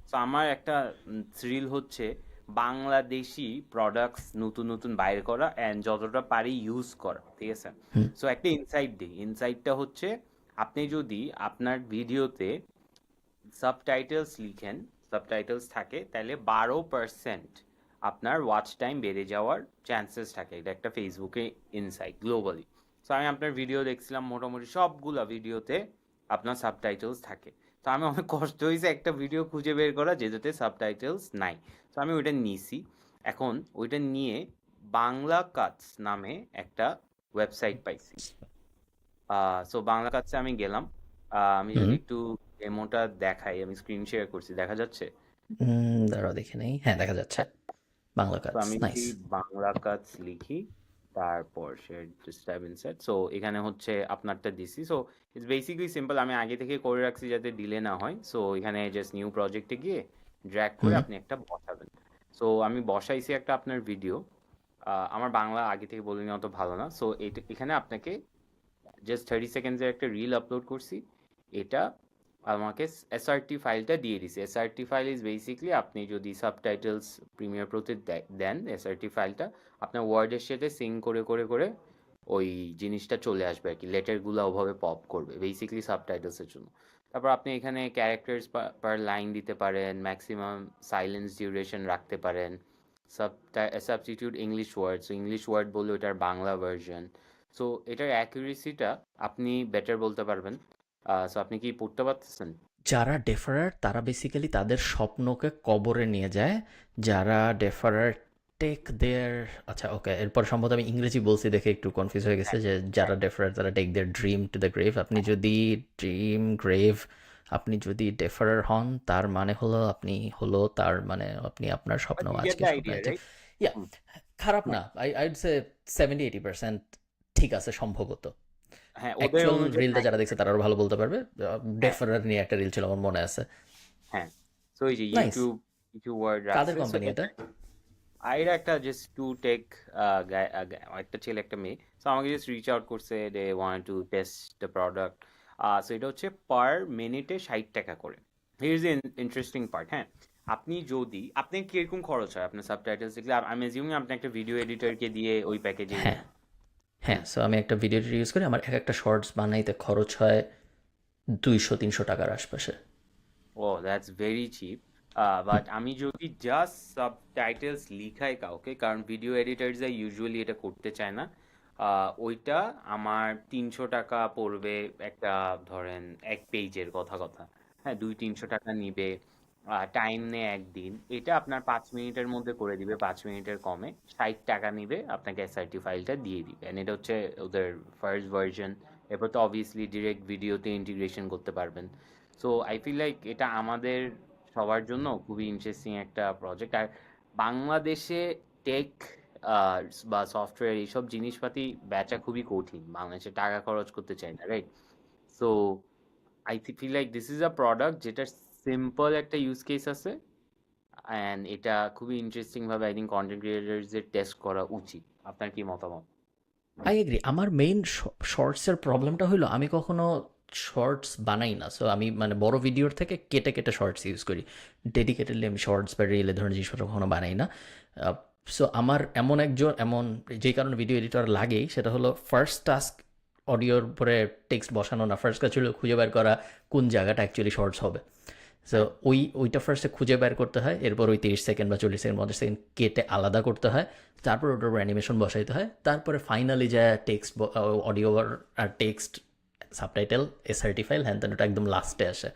So আমার একটা thrill হচ্ছে বাংলাদেশি প্রোডাক্টস নতুন নতুন বাইর করা অ্যান্ড যতটা পারি ইউজ করা, ঠিক আছে? হুম। সো একটা ইনসাইট দিই, ইনসাইটটা হচ্ছে আপনি যদি আপনার ভিডিওতে সাবটাইটেলস লিখেন, সাবটাইটেলস থাকে, তাহলে 12% আপনার ওয়াচ টাইম বেড়ে যাওয়ার চান্সেস থাকে। এটা একটা ফেসবুকে ইনসাইট গ্লোবালি। সো আমি আপনার ভিডিও দেখছিলাম, মোটামুটি সবগুলা ভিডিওতে আপনার সাবটাইটেলস থাকে। তো আমি অনেক কষ্ট হয়েছে একটা ভিডিও খুঁজে বের করা যেটাতে সাবটাইটেলস নাই। তো আমি ওইটা নিয়েছি। এখন ওইটা নিয়ে বাংলা কাটস নামে একটা ওয়েবসাইট পাইছি। সো বাংলা কাছে আমি গেলাম। আমি হুম। যদি একটু ডেমোটা দেখাই, আমি স্ক্রিন শেয়ার করছি, দেখা যাচ্ছে? দাঁড়াও দেখে নেই, হ্যাঁ দেখা যাচ্ছে। বাংলা তো কাজ, আমি যদি নাইস। বাংলা কাজ লিখি, তারপর share just type inside, so এখানে হচ্ছে আপনারটা দিছি। সো ইটস বেসিক্যালি সিম্পল, আমি আগে থেকে করে রাখছি যাতে ডিলে না হয়। সো এখানে জাস্ট নিউ প্রজেক্টে গিয়ে ড্র্যাগ করে হুম। আপনি একটা বসাবেন। সো আমি বসাইছি একটা আপনার ভিডিও। আমার বাংলা আগে থেকে বলিনি, অত ভালো না। সো এখানে আপনাকে জাস্ট 30 সেকেন্ডসের একটা রিল আপলোড করছি। এটা আমাকে এসআরটি ফাইলটা দিয়ে দিছে। এসআরটি ফাইল ইজ বেসিকলি, আপনি যদি সাবটাইটেলস প্রিমিয়ার প্রোতে দেন, এসআরটি ফাইলটা আপনার ওয়ার্ডের সাথে সিঙ্ক করে করে করে ওই জিনিসটা চলে আসবে আর কি, লেটারগুলো ওভাবে পপ করবে বেসিকলি সাবটাইটেলসের জন্য। তারপর আপনি এখানে ক্যারেক্টার্স পার লাইন দিতে পারেন, ম্যাক্সিমাম সাইলেন্স ডিউরেশন রাখতে পারেন, substitute English word, so English word বললে ওটার বাংলা ভার্সন। সো এটার অ্যাকুরেসিটা আপনি বেটার বলতে পারবেন। সো আপনি কি পড়তে পারতেছেন? যারা ডেফারার তারা বেসিক্যালি তাদের স্বপ্নকে কবরে নিয়ে যায়। যারা ডেফারার টেক দেয়ার, আচ্ছা ওকে, এরপর সম্ভবত আমি ইংরেজি বলছি দেখে একটু কনফিউজ হয়ে গেছে, হ্যাঁ, যে যারা হ্যাঁ, ডেফারার তারা take their dream to the grave. আপনি যদি ড্রিম গ্রেভ, আপনি যদি ডেফারার হন তার মানে হলো আপনি, হলো তার মানে আপনি আপনার স্বপ্ন বাট ইউ গেট আজকে দ্য স্বপ্ন আইডিয়া, হয়েছে। রাইট? ইয়া, হুম, খারাপ হ্যাঁ, না। আইড সে 70-80% ঠিক আছে সম্ভবত। হ্যাঁ, ওদের অ্যাকচুয়াল অনুযায়ী রিলটা যারা দেখছে 90%। তারা আরো ভালো বলতে পারবে। হ্যাঁ, ডেফারার নিয়ে একটা রিল ছিল আমার মনে আছে। হ্যাঁ। সো এই যে নাইস। ইউটিউব কিছু ওয়ার্ড কাদের রাখছে। সো কোম্পানি এটা? আইরা একটা জাস্ট টু টেক একটা ছেলে একটা মেয়ে। সো আমাকে জাস্ট রিচ আউট করছে, they want to test the product. So এটা হচ্ছে পার মিনিটে 60 টাকা করে। হিয়ার ইজ ইন্টারেস্টিং পার্ট, হ্যাঁ। আপনি যদি, আপনি কিরকম খরচ হয় আপনার সাবটাইটেলস দেখলে? আমি অ্যাজিউমিং আপনি একটা ভিডিও এডিটরকে দিয়ে ওই প্যাকেজেই হ্যাঁ, নেন। হ্যাঁ। হুম। সো আমি একটা ভিডিও ইউজ করি, আমার এক একটা শর্টস বানাইতে খরচ হয় 200-300 টাকার আশপাশে। ও, দ্যাটস ভেরি চিপ। বাট আমি যদি জাস্ট সাবটাইটেলস লিখাই কাউকে, কারণ ভিডিও এডিটার্সরা ইউজুয়ালি এটা করতে চায় না, ওইটা আমার 300 টাকা পড়বে একটা, ধরেন 1 পেজের কথা কথা। হ্যাঁ, 200-300 টাকা নিবে। টাইম নেয় একদিন। এটা আপনার 5 মিনিটের মধ্যে করে দিবে, 5 মিনিটের কমে। 60 টাকা নিবে, আপনাকে এসআরটি ফাইলটা দিয়ে দিবে। And এটা হচ্ছে ওদের ফার্স্ট ভার্সন। এরপর তো অবভিয়াসলি ডিরেক্ট ভিডিওতে ইন্টিগ্রেশন করতে পারবেন। সো আই ফিল লাইক এটা আমাদের সবার জন্য খুবই ইন্টারেস্টিং একটা প্রজেক্ট। আর বাংলাদেশে টেক বা সফটওয়্যার এইসব জিনিসপাতি বেচা খুবই কঠিন, বাংলাদেশে টাকা খরচ করতে চাই না, right? So I feel like this is a product যেটার সিম্পল একটা ইউজ কেস আছে, অ্যান্ড এটা খুবই ইন্টারেস্টিং ভাবে আই থিঙ্ক কন্টেন্ট ক্রিয়েটার্সদের টেস্ট করা উচিত। আপনার কি মতামত? I agree. আমার মেইন শর্টসের প্রবলেমটা হলো আমি কখনো শর্টস বানাই না। সো আমি মানে বড় ভিডিওর থেকে কেটে কেটে শর্টস ইউজ করি। ডেডিকেটেডলি আমি শর্টস বা রিল এ ধরনের জিনিসপত্র কখনো বানাই না। সো আমার এমন একজন, এমন যেই কারণে ভিডিও এডিটর লাগেই, সেটা হলো ফার্স্ট টাস্ক অডিওর পরে টেক্সট বসানো না, ফার্স্ট কাজ ছিল খুঁজে বের করা কোন জায়গাটা অ্যাকচুয়ালি শর্টস হবে। সো হ্যাঁ, ওইটা ফার্স্টে খুঁজে বের করতে হয়, এরপর ওই 30 সেকেন্ড বা 40 সেকেন্ড 50 সেকেন্ড কেটে আলাদা করতে হয়, তারপর ওটার উপর অ্যানিমেশন বসাইতে হয়, তারপরে ফাইনালি যায় টেক্সট, অডিও আর টেক্সট, সাবটাইটেল, এসআরটি ফাইল, হ্যান তেন, ওটা একদম লাস্টে আসে।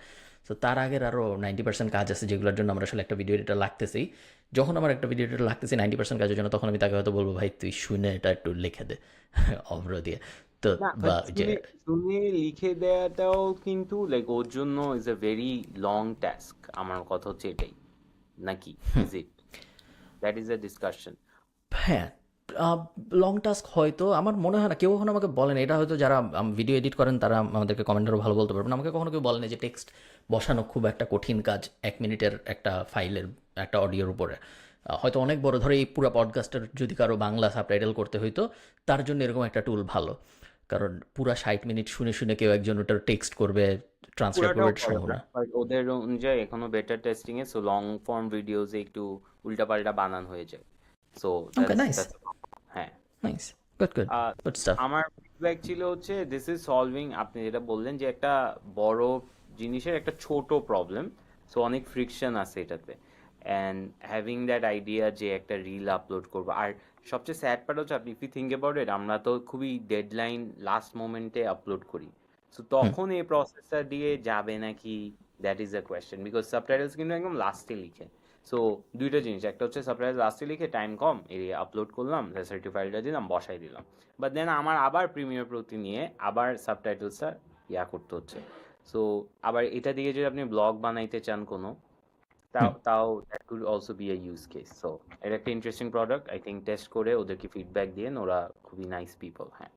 সো তার আগের আরও 90% কাজ আছে যেগুলোর জন্য আমার আসলে একটা ভিডিও এডিটর লাগতেছি। যখন আমার একটা ভিডিও এডিটর লাগতেছি 90% কাজের জন্য, তখন আমি তাকে হয়তো বলবো ভাই তুই শুনে এটা একটু লিখে দে অভ্র দিয়ে। তো না, বাট বা যে শুনে শুনে লিখে দেওয়াটাও কিন্তু লাইক ওর জন্য is a very long task. আমার কথা হচ্ছে এটাই, নাকি? Is it? That is a discussion. হ্যাঁ, লং টাস্ক হয়তো, আমার মনে হয় না কেউ কখনো আমাকে বলেন এটা, হয়তো যারা ভিডিও এডিট করেন তারা আমাদেরকে কমেন্টারও ভালো বলতে পারবেন। আমাকে কখনো কেউ বলেনি যে টেক্সট বসানো খুব একটা কঠিন কাজ 1 মিনিটের একটা ফাইলের, একটা অডিওর উপরে। হয়তো অনেক বড়, ধরো এই পুরো পডকাস্টের যদি কারো বাংলা সাবটাইটেল করতে হইতো, তার জন্য এরকম একটা টুল ভালো। কারণ পুরা 60 মিনিট শুনে শুনে কেউ একজন ওটার টেক্সট করবে, ট্রান্সক্রাইব করবে, পুরাটাও এটা করে সম্ভব না। বাট ওদের অনুযায়ী এখনো বেটার টেস্টিং এ, সো লং ফর্ম ভিডিওসে একটু উল্টাপাল্টা বানান হয়ে যায়, so okay, that's nice, that's হ্যাঁ। নাইস, গুড, গুড, আহ, গুড স্টাফ। আমার ফিডব্যাক ছিল হচ্ছে দিস ইজ সলভিং, আপনি যেটা বললেন যে একটা বড় জিনিসের একটা ছোট প্রবলেম, সো অনেক ফ্রিকশন আছে এটাতে, অ্যান্ড হ্যাভিং দ্যাট আইডিয়া যে একটা রিল আপলোড করবো। আর সবচেয়ে স্যাড পার্ট হচ্ছে, আপনি if you think about it, আমরা তো খুবই ডেডলাইন লাস্ট মোমেন্টে আপলোড করি, সো হুম, তখন এই প্রসেসটা দিয়ে যাবে নাকি, that is a question, because subtitles কিন্তু একদম লাস্টে লিখে। সো দুইটা জিনিস, একটা হচ্ছে সাবটাইটেল লাস্টে লিখে টাইম কম এরিয়া আপলোড করলাম, সার্টিফাইডটা দিলাম, বসাই দিলাম, বাট দেন আমার আবার প্রিমিয়ার প্রতি নিয়ে আবার সাবটাইটেলসটা ইয়া করতে হচ্ছে। সো আবার এটা দিয়ে যদি আপনি ব্লগ বানাইতে চান কোনো, তাও হুম। তাও that could also be a use case. So এটা একটা interesting product, I think test করে ওদেরকে ফিডব্যাক দিয়ে ওরা খুবই নাইস পিপল। হ্যাঁ।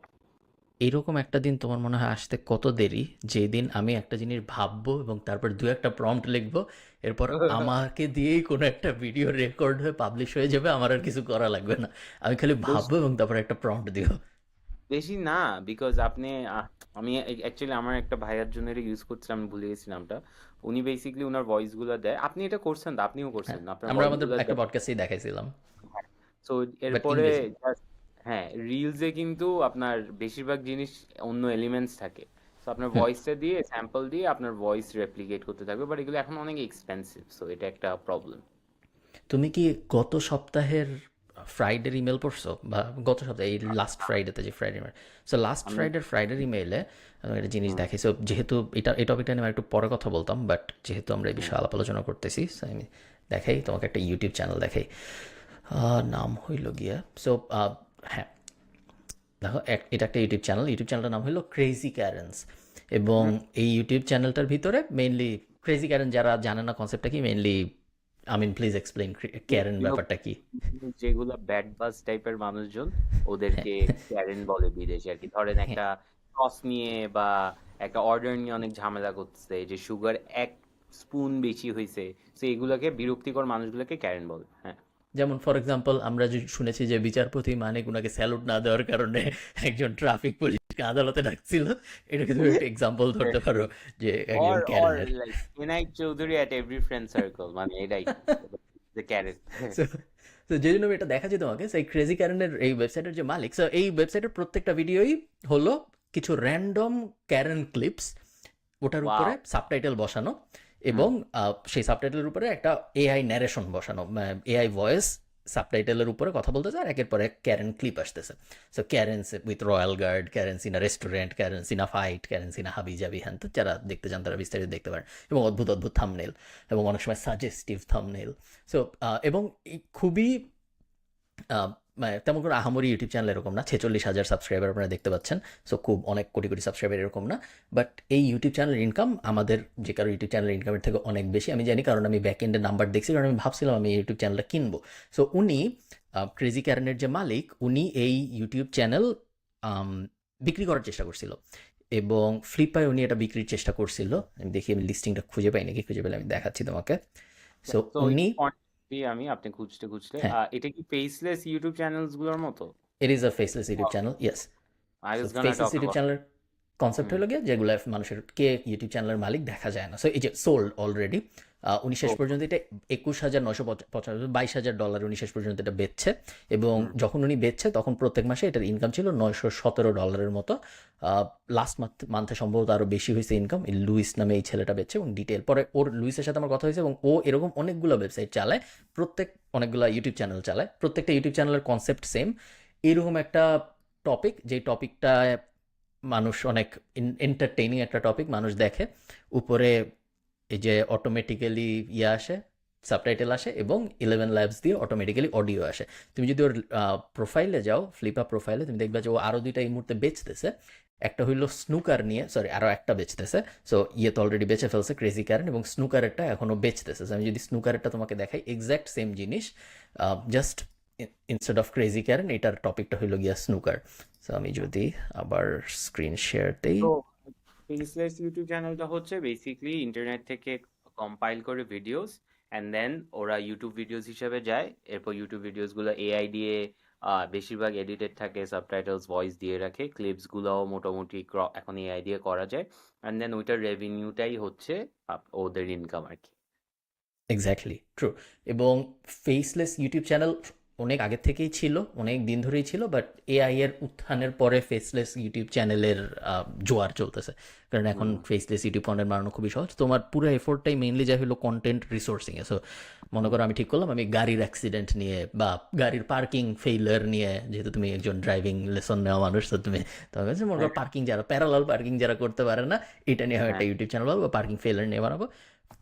এইরকম একটা দিন তোমার মনে হয় আসতে কত দেরি, যেই দিন আমি একটা জিনিস ভাববো এবং তারপর দু একটা প্রম্পট লিখবো, এরপর আমাকে দিয়েই কোনো একটা ভিডিও রেকর্ড হয়ে পাবলিশ হয়ে যাবে, আমার আর কিছু করা লাগবে না, আমি খালি বেশ- ভাববো এবং তারপর একটা প্রম্পট দিব। বেশি না, বিকজ আপনি আমি অ্যাকচুয়ালি আমার একটা ভাইয়ার জন্য এটা ইউজ করছিলাম, আমি ভুলে গেছি নামটা। উনি বেসিক্যালি ওনার ভয়েস গুলো দেয়, আপনি এটা করছেন তো, আপনিও করছেন হ্যাঁ, না, আপনার আমরা ভয়েস আমাদের গুলো একটা দেয়। পডকাস্টেই দেখাইছিলাম, সো বাট এরপরে ইংরেজি। হ্যাঁ, রিলসে কিন্তু আপনার বেশিরভাগ জিনিস অন্য এলিমেন্টস থাকে, সো আপনার হুম। ভয়েসটা দিয়ে স্যাম্পল দিয়ে আপনার ভয়েস রেপ্লিকেট করতে থাকবে, বাট এগুলো এখন অনেক এক্সপেন্সিভ, সো এটা একটা প্রবলেম। তুমি কি গত সপ্তাহের ফ্রাইডের ইমেল পড়ছো, বা গত সপ্তাহে এই লাস্ট ফ্রাইডেতে যে ফ্রাইডে ইমেল, সো লাস্ট আমি ফ্রাইডের ইমেইলে একটা জিনিস হুম, দেখি। সো যেহেতু এটা এই টপিকটা নিয়ে আমি একটু পরে কথা বলতাম, বাট যেহেতু আমরা এই হুম, বিষয়ে আলাপ আলোচনা করতেছি, সো আমি দেখাই তোমাকে একটা ইউটিউব চ্যানেল দেখাই। নাম হইল গিয়া, সো হ্যাঁ, দেখো এটা একটা ইউটিউব চ্যানেলটার নাম হলো ক্রেজি ক্যারেন্স। এবং হুম, এই ইউটিউব চ্যানেলটার ভিতরে মেইনলি ক্রেজি ক্যারেন, যারা জানে না কনসেপ্টটা কি, mainly Amin please explain Karen you know, ব্যাপারটা কি। যেগুলো ব্যাড বাজ টাইপের মানুষজন, ওদেরকে ক্যারেন বলে বিদেশে আর কি। ধরেন হ্যাঁ, একটা সস নিয়ে বা একটা অর্ডার নিয়ে অনেক ঝামেলা করতেছে, যে সুগার 1 স্পুন বেশি হয়েছে, তো এগুলোকে বিরক্তিকর মানুষগুলোকে ক্যারেন বলে। হ্যাঁ। যেমন ফর এক্সাম্পল আমরা যে শুনেছি যে বিচারপতি মানিক উনাকে স্যালুট না দেওয়ার কারণে একজন ট্রাফিক পুলিশকে আদালতে ডাকছিল, এটাকে তুমি একটা এক্সাম্পল ধরতে পারো যে একজন or ক্যারেনের। like এনআইট Chowdhury at every friend circle, মানে এটাই যে ক্যারেন। সো তো যে জন্য আমি এটা দেখাচ্ছি তোমাকে, সেই ক্রেজি ক্যারেনের এই ওয়েবসাইটের যে মালিক, সো এই ওয়েবসাইটের প্রত্যেকটা ভিডিওই হলো কিছু র্যান্ডম ক্যারেন ক্লিপস, ওটার উপরে ওয়াও। সাবটাইটেল বসানো, হুম। এবং সেই সাবটাইটেলের উপরে একটা এআই ন্যারেশন বসানো, এআই ভয়েস সাবটাইটেলের উপরে কথা বলতেছে, আর একের পর এক ক্যারেন ক্লিপ আসতেছে। So Karens with royal guard, Karens in a restaurant, Karens in a fight, Karens in a হাবি জাবি, হ্যান, তো যারা দেখতে চান তারা বিস্তারিত দেখতে পারেন। এবং অদ্ভুত অদ্ভুত থাম্বনেল, এবং অনেক সময় সাজেস্টিভ থাম্বনেল। সো এবং খুবই আহ, মানে তেমন কোনো আহামরি ইউটিউব চ্যানেল এরকম না, 46,000 সাবস্ক্রাইবার আপনারা দেখতে পাচ্ছেন, সো খুব অনেক কোটি কোটি সাবস্ক্রাইবার এরকম না। বাট এই ইউটিউব চ্যানেলের ইনকাম আমাদের যে কারো ইউটিউব চ্যানেলের ইনকামের থেকে অনেক বেশি, আমি জানি, কারণ আমি ব্যাক এন্ডের নাম্বার দেখছি, কারণ আমি ভাবছিলাম আমি ইউটিউব চ্যানেলটা কিনবো। সো উনি ক্রেজি ক্যারেনের যে মালিক, উনি এই ইউটিউব চ্যানেল বিক্রি করার চেষ্টা করছিল, এবং ফ্লিপায় উনি এটা বিক্রির চেষ্টা করছিল। আমি দেখি, আমি লিস্টিংটা খুঁজে পাই নাকি, খুঁজে পেলে আমি দেখাচ্ছি তোমাকে। সো তো উনি, একটু context দিই আমি, আপনি খুঁজতে খুঁজতে, হ্যাঁ, এটা কি ফেসলেস ইউটিউব চ্যানেলস গুলোর মতো? It is a faceless YouTube channel, yes. I so was gonna faceless talk YouTube about. চ্যানেলের কনসেপ্ট হুম। হলো গিয়ে, যেগুলো মানুষের কে ইউটিউব চ্যানেলের মালিক দেখা যায় না, সো এই যে সোল্ড অলরেডি। উনি শেষ তো পর্যন্ত এটা 21,995, $22,000 উনি শেষ পর্যন্ত এটা বেচছে। এবং হুম, যখন উনি বেচছে তখন প্রত্যেক মাসে এটার ইনকাম ছিল $917 মতো। লাস্ট মান্থে সম্ভবত আরও বেশি হয়েছে ইনকাম। এই লুইস নামে এই ছেলেটা বেচছে, এবং ডিটেল পরে ওর লুইসের সাথে আমার কথা হয়েছে, এবং ও এরকম অনেকগুলো ওয়েবসাইট চালায়, অনেকগুলো ইউটিউব চ্যানেল চালায়, প্রত্যেকটা ইউটিউব চ্যানেলের কনসেপ্ট সেম। এরকম একটা টপিক, যে টপিকটা মানুষ অনেক এন্টারটেইনিং একটা টপিক, মানুষ দেখে, উপরে এই যে অটোমেটিক্যালি ইয়ে আসে, সাবটাইটেল আসে, এবং 11 ল্যাবস দিয়ে অটোমেটিক্যালি অডিও আসে। তুমি যদি ওর প্রোফাইলে যাও, ফ্লিপা প্রোফাইলে, তুমি দেখবে যে ও আরও দুইটা এই মুহূর্তে বেচতেছে। একটা হইলো স্নুকার নিয়ে, সরি, আরও একটা বেচতেছে। সো ইয়ে তো অলরেডি বেচে ফেলছে ক্রেজি ক্যারেন, এবং স্নুকারেরটা এখনও বেচতেছে। So, আমি যদি স্নুকারেরটা তোমাকে দেখাই, এক্স্যাক্ট সেম জিনিস, just instead of crazy Karen এটার টপিকটা হইলো গিয়া স্নুকার। সো আমি যদি আবার স্ক্রিন শেয়ার দেই। তো ফেসলেস ইউটিউব চ্যানেলটা হচ্ছে বেসিকলি ইন্টারনেট থেকে কম্পাইল করে ভিডিওস, অ্যান্ড দেন ওরা ইউটিউব ভিডিওস হিসেবে যায়, এরপর ইউটিউব ভিডিওস গুলো এআই দিয়ে বেশিরভাগ এডিটেড থাকে, সাবটাইটেলস ভয়েস দিয়ে রাখে, ক্লিপস গুলোও মোটামুটি এখন এআই দিয়ে করা যায়, অ্যান্ড দেন ওইটার রেভিনিউটাই হচ্ছে ওদের ইনকাম আর কি। Exactly true. এবং ফেসলেস ইউটিউব চ্যানেল অনেক আগের থেকেই ছিল, অনেক দিন ধরেই ছিল, বাট এআই এর উত্থানের পরে ফেসলেস ইউটিউব চ্যানেলের জোয়ার চলতেছে। কারণ এখন হুম। ফেসলেস ইউটিউব কন্টেন্ট বানানো খুবই সহজ, তোমার পুরো এফোর্টটাই মেইনলি যা হলো কন্টেন্ট রিসোর্সিংয়ে। সো মনে করো আমি ঠিক করলাম আমি গাড়ির অ্যাক্সিডেন্ট নিয়ে বা গাড়ির পার্কিং ফেইলার নিয়ে, যেহেতু তুমি একজন ড্রাইভিং লেসন নেওয়া মানুষ, তো তুমি তোমার কাছে মনে করো হ্যাঁ, পার্কিং যারা প্যারালাল পার্কিং যারা করতে পারে না, এটা নিয়ে আমি হ্যাঁ, একটা ইউটিউব চ্যানেল বানাবো, পার্কিং ফেইলার নিয়ে বানাবো।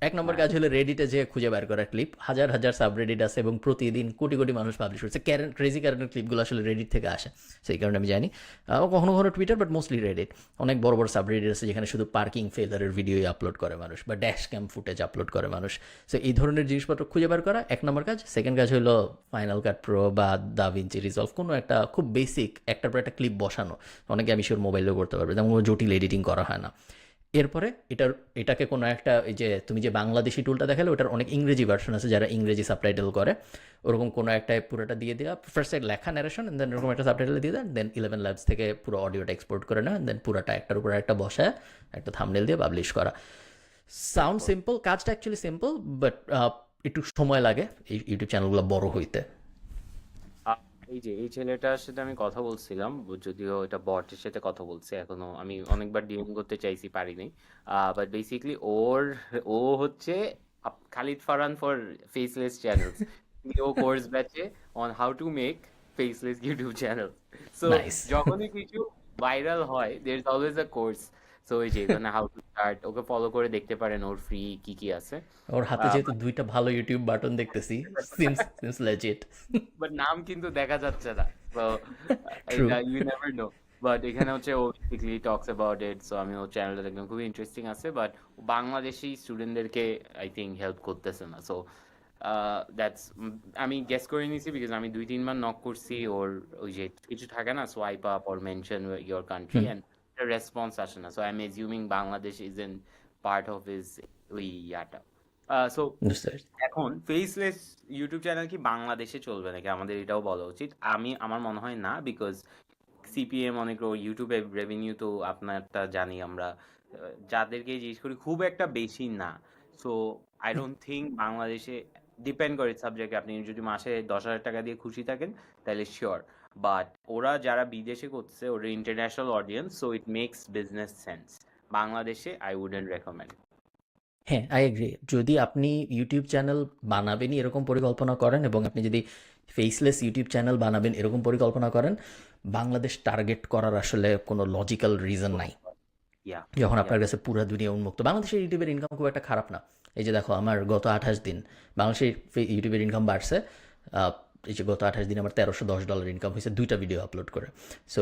এক নম্বর হ্যাঁ। কাজ হলো রেডিটে যে খুঁজে বের করা ক্লিপ, হাজার হাজার সাবরেডিট আছে এবং প্রতিদিন কোটি কোটি মানুষ পাবলিশ করছে ক্রেজি কারেন্টের ক্লিপগুলো আসলে রেডিট থেকে আসে, সেই কারণে আমি জানি। কখনো কখনো টুইটার, বাট মোস্টলি রেডিট। অনেক বড় বড় সাবরেডিট আছে যেখানে শুধু পার্কিং ফেলারের ভিডিওই আপলোড করে মানুষ, বা ড্যাশ ক্যাম ফুটেজ আপলোড করে মানুষ। সো এই ধরনের জিনিসপত্র খুঁজে বের করা এক নম্বর কাজ। সেকেন্ড কাজ হলো ফাইনাল কাট প্রো বা দা ভিঞ্চি রিজলভ, কোনো একটা খুব বেসিক একটার পর একটা ক্লিপ বসানো। অনেকে আমি শিওর মোবাইলেও করতে পারবে, যেমন জটিল এডিটিং করা হয় না। এরপরে এটাকে কোনো একটা, এই যে তুমি যে বাংলাদেশি টুলটা দেখালে ওটার অনেক ইংরেজি ভার্সন আছে যারা ইংরেজি সাবটাইটেল করে, ওরকম কোনো একটা পুরোটা দিয়ে দেওয়া, ফার্স্ট লেখা ন্যারেশন, দেন এরকম একটা সাবটাইটেল দিয়ে দেন, দেন 11 ল্যাবস থেকে পুরো অডিওটা এক্সপোর্ট করে নেওয়া, দেন পুরোটা একটার উপর একটা বসায় একটা থাম্বনেল দিয়ে পাবলিশ করা। সাউন্ড সিম্পল, কাজটা অ্যাকচুয়ালি সিম্পল, বাট একটু সময় লাগে এই ইউটিউব চ্যানেলগুলো বড় হইতে। আ এই যে এই ছেলেটার সাথে আমি কথা বলছিলাম, যদিও এটা বটের সাথে কথা বলছে, এখনো আমি অনেকবার ডিএম করতে চাইছি, পারিনি। বাট বেসিক্যালি ও হচ্ছে Khalid Farhan for faceless channels. ও কোর্স ব্যাচে on how to make faceless YouTube channel. So nice. যখনই কিছু ভাইরাল হয় there is always a course. So এই যে মানে how to start, okay follow করে দেখতে পারেন ওর ফ্রি কি কি আছে। ওর হাতে যেহেতু দুইটা ভালো ইউটিউব বাটন দেখতেছি, সিমস সিমস লেজিট। বাট নাম কিন্তু দেখা যাচ্ছে না, তো ট্রু। এটা ইউ নেভার নো। বাট এখানে হচ্ছে ও basically talks about it, so আমি ওর চ্যানেলটা দেখলাম, খুবই ইন্টারেস্টিং আছে, বাট বাংলাদেশি স্টুডেন্টদেরকে আই থিঙ্ক হেল্প করতেছে না। সো দ্যাটস, আমি গেস করে নিয়েছি বিকজ আমি 2-3 বার নক করছি ওর, ওই যে কিছু থাকে না swipe up or mention your country, hmm. And response আসে না। So I am assuming Bangladesh is in part of his ওই ইয়াটা। সো বুঝতে পারছি। এখন ফেসলেস ইউটিউব চ্যানেল কি বাংলাদেশে চলবে নাকি, আমাদের এটাও বলা উচিত। আমার মনে হয় না, বিকজ সিপিএম অনেক, ইউটিউবে রেভিনিউ তো আপনারটা জানি আমরা, যাদেরকে জিজ্ঞেস করি খুব একটা বেশি না। সো আই ডোন্ট থিঙ্ক বাংলাদেশে, ডিপেন্ড করে সাবজেক্টে, আপনি যদি মাসে 10,000 টাকা দিয়ে খুশি থাকেন তাহলে শিওর, বাট ওরা যারা বিদেশে করছে ওরা international audience, so it makes business sense. বাংলাদেশে আই উডেন্ট রেকমেন্ড। হ্যাঁ, আই এগ্রি। যদি আপনি ইউটিউব চ্যানেল বানাবেনই এরকম পরিকল্পনা করেন, এবং আপনি যদি ফেসলেস ইউটিউব চ্যানেল বানাবেন এরকম পরিকল্পনা করেন, বাংলাদেশ টার্গেট করার আসলে কোনো লজিক্যাল রিজন নাই। ইয়া, যখন ইয়া। আপনার কাছে পুরো দুনিয়া উন্মুক্ত, বাংলাদেশের ইউটিউবের ইনকাম খুব একটা খারাপ না। এই যে দেখো আমার গত 28 দিন বাংলাদেশের ইউটিউবের ইনকাম বাড়ছে। আহ, এই যে গত 28 দিন আমার $1310 ইনকাম হয়েছে দুইটা ভিডিও আপলোড করে। সো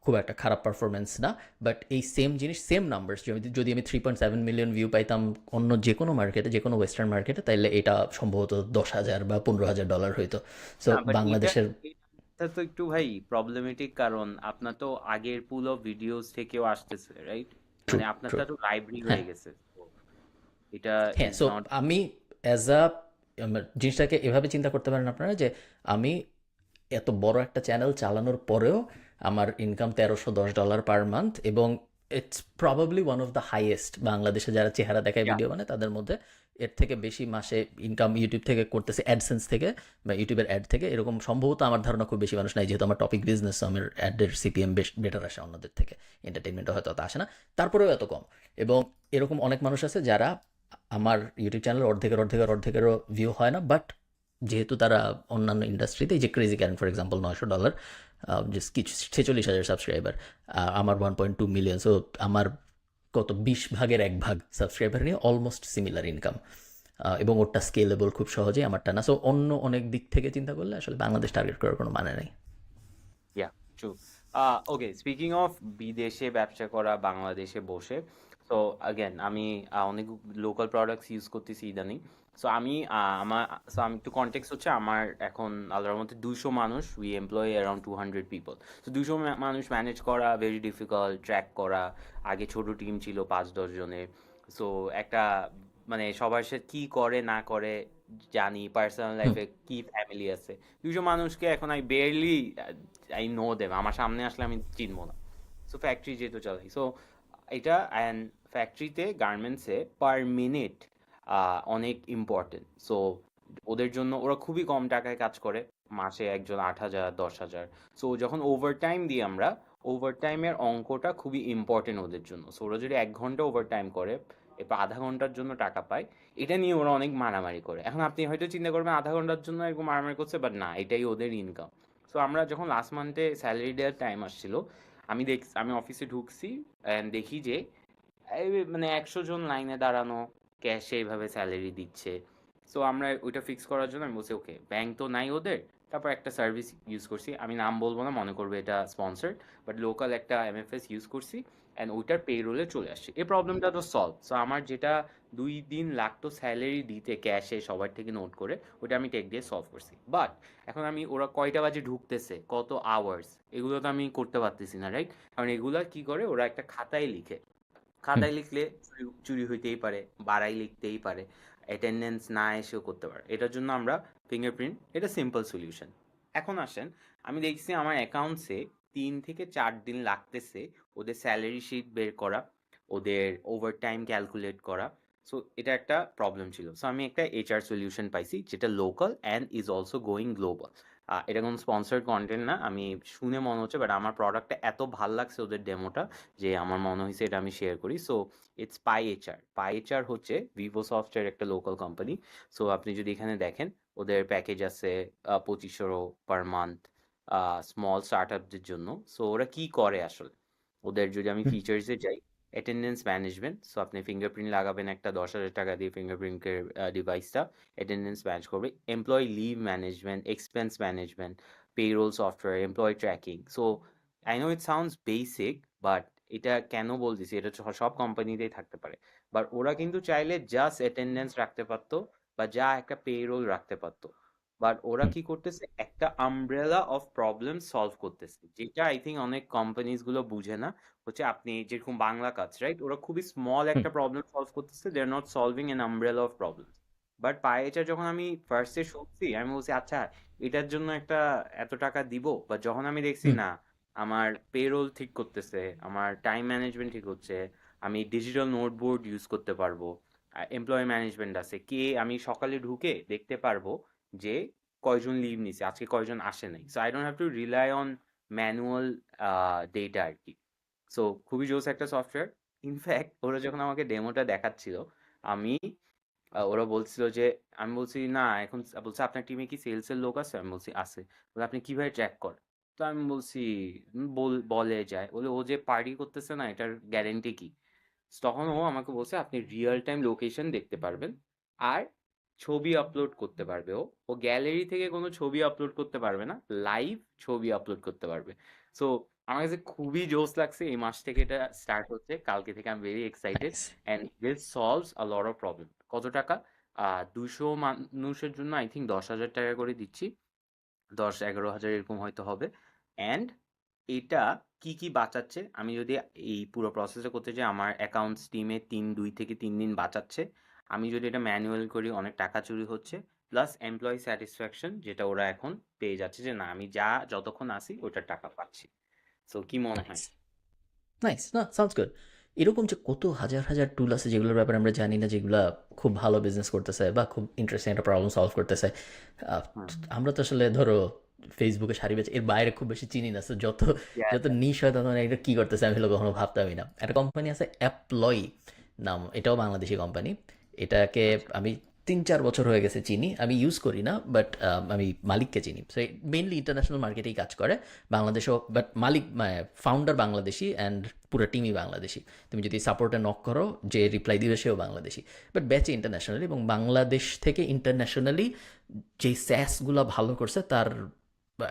খুব একটা খারাপ পারফরমেন্স না। বাট এই সেম জিনিস, সেম নাম্বারস, যদি আমি 3.7 মিলিয়ন ভিউ পাইতাম অন্য যে কোনো মার্কেটে, যে কোনো ওয়েস্টার্ন মার্কেটে, তাহলে এটা সম্ভবত 10,000 বা $15,000 হইতো। সো না, বাট বাংলাদেশের এটা তো একটু ভাই প্রবলেমেটিক, কারণ আপনার তো আগের পুল অফ ভিডিওস থেকেও আসতেছে, রাইট? ট্রু, মানে আপনারটা ট্রু। তো লাইব্রেরি হ্যাঁ, হয়ে গেছে। তো এটা হ্যাঁ। Is so not. আমি অ্যাজ আ জিনিসটাকে এভাবে চিন্তা করতে পারেন আপনারা যে আমি এত বড় একটা চ্যানেল চালানোর পরেও আমার ইনকাম $1310 পার মান্থ, এবং it's probably one of the highest বাংলাদেশে যারা চেহারা দেখায় ভিডিও বানায় তাদের মধ্যে। এর থেকে বেশি মাসে ইনকাম ইউটিউব থেকে করতেছে, অ্যাডসেন্স থেকে বা ইউটিউবের অ্যাড থেকে, এরকম সম্ভবত আমার ধারণা খুব বেশি মানুষ নাই, যেহেতু আমার টপিক বিজনেস, আমার অ্যাডের সিপিএম বেশ বেটার আসে অন্যদের থেকে, এন্টারটেনমেন্টে হয়তো অত আসে না, তারপরেও এত কম। এবং এরকম অনেক মানুষ আছে যারা আমার ইউটিউব চ্যানেল অর্ধেকেরও ভিউ হয় না, বাট যেহেতু তারা অন্যান্য ইন্ডাস্ট্রিতে, এই যে crazy Karen for example $900, just কিছু 46,000 সাবস্ক্রাইবার, আমার 1.2 মিলিয়ন। সো আমার কত 20 ভাগের 1 ভাগ সাবস্ক্রাইবার নিয়ে অলমোস্ট সিমিলার ইনকাম, এবং ওটা স্কেলেবল খুব সহজেই, আমারটা না। সো অন্য অনেক দিক থেকে চিন্তা করলে আসলে বাংলাদেশ টার্গেট করার কোনো মানে নেই। ইয়া, ট্রু। ওকে, স্পিকিং অফ বিদেশে ব্যবসা করা বাংলাদেশে বসে, সো আগেন আমি অনেক লোকাল প্রোডাক্টস ইউজ করতেছি ইদানিং। সো আমি একটু কনটেক্সট হচ্ছে, আমার এখন আল্লাহর মধ্যে 200 মানুষ, উই এমপ্লয় অ্যারাউন্ড 200 পিপল। তো 200 মানুষ ম্যানেজ করা ভেরি ডিফিকাল্ট, ট্র্যাক করা। আগে ছোট টিম ছিল 5-10 জনের। সো একটা, মানে সবার সাথে কী করে না করে জানি পার্সোনাল হুম লাইফে কি ফ্যামিলি আছে। 200 মানুষকে এখন I barely I know them, আমার সামনে আসলে আমি চিনবো না। সো ফ্যাক্টরি যেহেতু চালাই, সো এটা অ্যান্ড ফ্যাক্টরিতে গার্মেন্টসে পার মিনিট অনেক ইম্পর্টেন্ট। সো ওদের জন্য ওরা খুবই কম টাকায় কাজ করে, মাসে একজন 8,000 10,000। সো যখন ওভারটাইম দিই আমরা, ওভারটাইমের অঙ্কটা খুবই ইম্পর্টেন্ট ওদের জন্য। সো ওরা যদি 1 ঘন্টা ওভারটাইম করে, এরপর আধা ঘন্টার জন্য টাকা পায়, এটা নিয়ে ওরা অনেক মারামারি করে। এখন আপনি হয়তো চিন্তা করবেন আধা ঘন্টার জন্য এরকম মারামারি করছে, বাট না, এটাই ওদের ইনকাম। সো আমরা যখন লাস্ট মান্থে স্যালারি দেওয়ার টাইম আসছিল, আমি অফিসে ঢুকছি অ্যান্ড দেখি যে এই মানে 100 জন লাইনে দাঁড়ানো, ক্যাশে এইভাবে স্যালারি দিচ্ছে। সো আমরা ওইটা ফিক্স করার জন্য আমি বলছি ওকে, ব্যাংক তো নাই ওদের। তারপর একটা সার্ভিস ইউজ করছি, আমি নাম বলবো না, মনে করবো এটা স্পন্সার্ড, বাট লোকাল একটা এমএফএস ইউজ করছি অ্যান্ড ওইটার পে রোলে চলে আসছে। এই প্রবলেমটা তো সলভ। সো আমার যেটা 2 দিন লাগতো স্যালারি দিতে ক্যাশে সবার থেকে নোট করে, ওটা আমি টেক দিয়ে সলভ করছি। বাট এখন আমি ওরা কয়টা বাজে ঢুকতেছে, কত আওয়ার্স, এগুলো তো আমি করতে পারতেছি না, রাইট? কারণ এগুলা কি করে, ওরা একটা খাতায় লিখে। হুম খাতায় লিখলে চুরি চুরি হইতেই পারে, বাড়াই লিখতেই পারে, অ্যাটেন্ডেন্স না এসেও করতে পারে। এটার জন্য আমরা ফিঙ্গারপ্রিন্ট, এটা সিম্পল সলিউশন। এখন আসেন, আমি দেখছি আমার অ্যাকাউন্টসে 3 থেকে 4 দিন লাগতেছে ওদের স্যালারি শিট বের করা, ওদের ওভারটাইম ক্যালকুলেট করা। সো এটা একটা প্রবলেম ছিল। সো আমি একটা এইচআর সলিউশন পাইছি যেটা local and is also going global. এটা কোনো স্পন্সার্ড কন্টেন্ট না, আমি শুনে মনে হচ্ছে, বাট আমার প্রোডাক্টটা এত ভাল লাগছে ওদের ডেমোটা, যে আমার মনে হয়েছে এটা আমি শেয়ার করি। So it's পাইএচআর। পাইএচআর হচ্ছে ভিভো সফটওয়্যার একটা লোকাল কোম্পানি। সো আপনি যদি এখানে দেখেন, ওদের প্যাকেজ আছে 2500 পার মান্থ স্মল স্টার্ট আপদের জন্য। সো ওরা কি করে আসলে, ওদের যদি আমি হুম ফিচার্সে যাই, অ্যাটেন্ডেন্স ম্যানেজমেন্ট। সো আপনি ফিঙ্গারপ্রিন্ট লাগাবেন একটা 10,000 টাকা দিয়ে ফিঙ্গারপ্রিন্টের ডিভাইসটা, অ্যাটেন্ডেন্স ম্যানেজ করবে। Employee leave management, expense management, payroll software, employee tracking. So I know it sounds basic, but এটা কেন বলতেছি, এটা সব কোম্পানিতেই থাকতে পারে। বাট ওরা কিন্তু চাইলে জাস্ট অ্যাটেন্ডেন্স রাখতে পারতো, বা যা একটা পেরোল রাখতে পারতো। বাট ওরা হুম কি করতেছে, একটা আমব্রেলা অফ প্রবলেম সলভ করতেছে, যেটা আই থিঙ্ক অনেক কোম্পানিজ গুলো বুঝে না। হচ্ছে আপনি যেরকম বাংলা কাজ, রাইট? ওরা খুবই স্মল হুম একটা প্রবলেম সলভ করতেছে, they are not solving an umbrella of problem. But পাইএচআর যখন আমি ফার্স্টে শুনছি, আমি বলছি আচ্ছা, এটার জন্য একটা এত টাকা দিব। বা যখন আমি দেখছি হুম না, আমার পেরোল ঠিক করতেছে, আমার টাইম ম্যানেজমেন্ট ঠিক হচ্ছে, আমি ডিজিটাল নোটবোর্ড ইউজ করতে পারবো, এমপ্লয়ি ম্যানেজমেন্ট আছে, কে আমি সকালে ঢুকে দেখতে পারবো যে কয়জন লিভ নিছে, আজকে কয়জন আসে নাই। So I don't have to rely on manual data আর কি। সো খুবই জোস একটা সফটওয়্যার। ইনফ্যাক্ট ওরা যখন আমাকে ডেমোটা দেখাচ্ছিল, আমি ওরা বলছিল যে, আমি বলছি না এখন, বলছে আপনার টিমে কি সেলস এর লোক আছে? আমি বলছি আছে। বলে আপনি কিভাবে ট্র্যাক করেন? তো আমি বলছি বলে যায়, বলে ও যে পার্টি করতেছে না, এটার গ্যারেন্টি কি? তখন ও আমাকে বলছে আপনি রিয়েল টাইম লোকেশন দেখতে পারবেন, আর ছবি আপলোড করতে পারবে। ও ও গ্যালারি থেকে কোনো ছবি আপলোড করতে পারবে না, লাইভ ছবি আপলোড করতে পারবে। সো আমার কাছে খুবই জোস লাগছে। এই মাস থেকে এটা স্টার্ট হচ্ছে, কালকে থেকে আমি very excited. Nice and this solves a lot of problem. কত টাকা? 200 মানুষের জন্য আই থিঙ্ক 10,000 টাকা করে দিচ্ছি, 10-11,000 এরকম হয়তো হবে। অ্যান্ড এটা কি কি বাঁচাচ্ছে, আমি যদি এই পুরো প্রসেসটা করতে যাই, আমার অ্যাকাউন্টস টিমে 2 থেকে 3 দিন বাঁচাচ্ছে। আমি যদি এটা ম্যানুয়াল করি, অনেক টাকা চুরি হচ্ছে। প্লাস এমপ্লয়ি স্যাটিসফ্যাকশন, যেটা ওরা এখন পেয়ে যাচ্ছে, যে না আমি যতক্ষণ আসি ওটার টাকা পাচ্ছি। সো কি মনে নাইস হয়? নাইস না সাউন্ডস গুড এরকম যে কত হাজার হাজার টুল আছে যেগুলোর ব্যাপারে আমরা জানি না যেগুলো খুব ভালো বিজনেস করতেছে বা খুব ইন্টারেস্টিং একটা প্রবলেম সলভ করতেছে আহ, হুম। আমরা তো আসলে ধরো ফেসবুকে সারি বেচে এর বাইরে খুব বেশি চিনি না so যত যত নিশ হয় তখন এটা কী করতেছে আমি হলো কখনো ভাবতামই না একটা কোম্পানি আছে অ্যাপ্লয়ি নাম এটাও বাংলাদেশি কোম্পানি এটাকে আচ্ছা। আমি 3-4 বছর হয়ে গেছে চিনি আমি ইউজ করি না বাট আমি মালিককে চিনি সো মেইনলি ইন্টারন্যাশনাল মার্কেটেই কাজ করে বাংলাদেশও but Malik founder Bangladeshi and পুরো টিমই বাংলাদেশি তুমি যদি সাপোর্টে নক করো যে রিপ্লাই দিবে সেও বাংলাদেশি বাট ব্যাচে ইন্টারন্যাশনালি এবং বাংলাদেশ থেকে ইন্টারন্যাশনালি যেই স্যাসগুলো ভালো করছে তার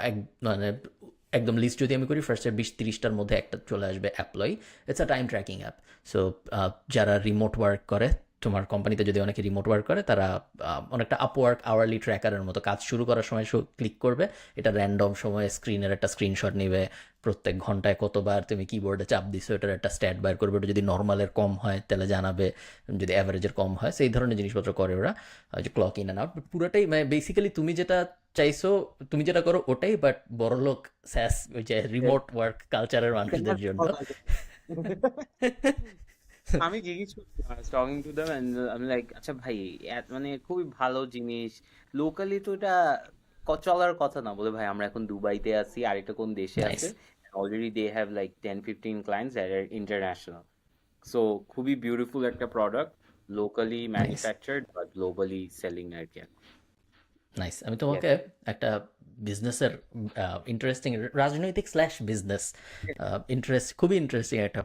এক মানে একদম লিস্ট যদি আমি করি ফার্স্টের 20-30টার মধ্যে একটা চলে আসবে Apploye it's a time tracking app so যারা রিমোট ওয়ার্ক করে তোমার কোম্পানিতে যদি অনেকে রিমোট ওয়ার্ক করে তারা অনেকটা আপওয়ার্ক আওয়ারলি ট্র্যাকারের মতো কাজ শুরু করার সময় ক্লিক করবে এটা র্যান্ডম সময়ে স্ক্রিনের একটা স্ক্রিনশট নেবে প্রত্যেক ঘন্টায় কতবার তুমি কিবোর্ডে চাপ দিছো এটার একটা স্ট্যাট বার করবে, ওটা যদি নর্মালের কম হয় তাহলে জানাবে, যদি অ্যাভারেজের কম হয় সেই ধরনের জিনিসপত্র করে ওরা, যে ক্লক ইন অ্যান্ড আউট। পুরোটাই মানে বেসিক্যালি তুমি যেটা চাইছো, তুমি যেটা করো ওটাই, বাট বড়লোক স্যাস ওই যে রিমোট ওয়ার্ক কালচারের মানুষদের জন্য। আমি জিজ্ঞেস করছিলাম টকিং টু দেম এন্ড আমি লাইক আচ্ছা ভাই মানে খুবই ভালো জিনিস, লোকালি তো এটা চলার কথা না, বলে ভাই আমরা এখন দুবাইতে আছি আর এটা কোন দেশে নাইস। আছে, already they have like 10-15 clients that are international. So খুবই বিউটিফুল একটা product, locally nice. Manufactured but globally selling আর কি। নাইস। আমি Yes. তোমাকে একটা বিজনেসের ইন্টারেস্টিং, রাজনৈতিক স্ল্যাশ বিজনেস ইন্টারেস্ট, খুবই ইন্টারেস্টিং একটা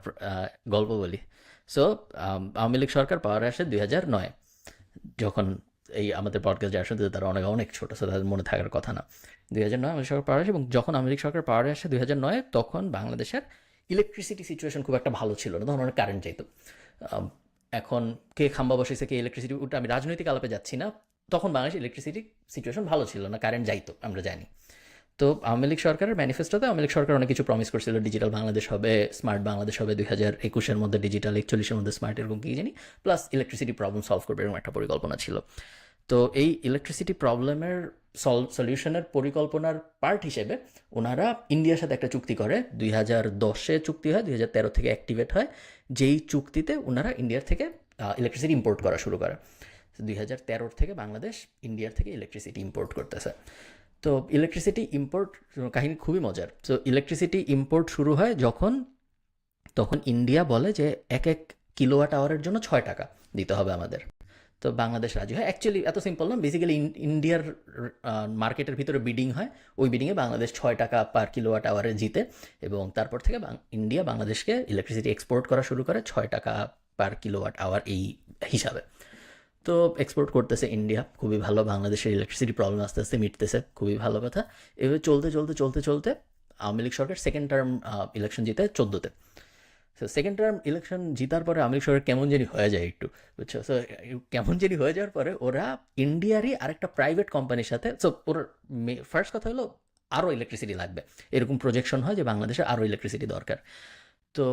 গল্প বলি। সো আওয়ামী লীগ সরকার পাওয়ারে আসে 2009, যখন এই আমাদের পডকাস্ট যারা শুনতে তারা অনেক অনেক ছোটো, সো তাদের মনে থাকার কথা না। 2009 আওয়ামী লীগ সরকার পাওয়ারে আসে, এবং যখন আওয়ামী লীগ সরকার পাওয়ারে আসে 2009, তখন বাংলাদেশের ইলেকট্রিসিটি সিচুয়েশন খুব একটা ভালো ছিল না, তখন অনেক কারেন্ট চাইতো। আম, এখন কে খাম্বা বসেছে কে ইলেকট্রিসিটি, ওটা আমি রাজনৈতিক আলাপে যাচ্ছি না। তখন বাংলাদেশ ইলেকট্রিসিটি সিচুয়েশন ভালো ছিল না, কারেন্ট যাইতো আমরা জানি। তো আওয়ামী লীগ সরকারের ম্যানিফেস্টোতে আওয়ামী লীগ সরকার অনেক কিছু প্রমিস করছিল, ডিজিটাল বাংলাদেশ হবে, স্মার্ট বাংলাদেশ হবে 2021-এর মধ্যে, ডিজিটাল 41-এর মধ্যে স্মার্ট, এরকম কি জানি, প্লাস ইলেকট্রিসিটি প্রবলেম সলভ করবে, এরকম একটা পরিকল্পনা ছিল। তো এই ইলেকট্রিসিটি প্রবলেমের সলিউশনের পরিকল্পনার পার্ট হিসেবে ওনারা ইন্ডিয়ার সাথে একটা চুক্তি করে, 2010-এ চুক্তি হয়, 2013 থেকে অ্যাক্টিভেট হয়, যেই চুক্তিতে ওনারা ইন্ডিয়ার থেকে ইলেকট্রিসিটি ইম্পোর্ট করা শুরু করে। 2013 থেকে বাংলাদেশ ইন্ডিয়ার থেকে ইলেকট্রিসিটি ইম্পোর্ট করতেছে। তো ইলেকট্রিসিটি ইম্পোর্ট কাহিনী খুবই মজার। তো ইলেকট্রিসিটি ইম্পোর্ট শুরু হয় যখন, তখন ইন্ডিয়া বলে যে 1 কিলোওয়াট আওয়ারের জন্য 6 টাকা দিতে হবে আমাদের। তো বাংলাদেশ রাজি হয়। অ্যাকচুয়ালি এত সিম্পল না, বেসিক্যালি ইন্ডিয়ার মার্কেটের ভিতরে বিডিং হয়, ওই বিডিংয়ে বাংলাদেশ 6 টাকা পার কিলোওয়াট আওয়ারে জিতে, এবং তারপর থেকে ইন্ডিয়া বাংলাদেশকে ইলেকট্রিসিটি এক্সপোর্ট করা শুরু করে 6 টাকা পার কিলোওয়াট আওয়ার এই হিসাবে। তো এক্সপোর্ট করতেছে ইন্ডিয়া, খুবই ভালো, বাংলাদেশের ইলেকট্রিসিটি প্রবলেম আস্তে আস্তে মিটতেছে, খুবই ভালো কথা। এভাবে চলতে চলতে চলতে চলতে আওয়ামী লীগ সরকার সেকেন্ড টার্ম ইলেকশন জিতে 2014-তে। সো সেকেন্ড টার্ম ইলেকশন জিতার পরে আওয়ামী লীগ সরকার কেমন জানি হয়ে যায় একটু, বুঝছো? সো কেমন জানি হয়ে যাওয়ার পরে ওরা ইন্ডিয়ারই আরেকটা প্রাইভেট কোম্পানির সাথে, সো ওর ফার্স্ট কথা হলো আরও ইলেকট্রিসিটি লাগবে, এরকম প্রজেকশন হয় যে বাংলাদেশে আরও ইলেকট্রিসিটি দরকার। তো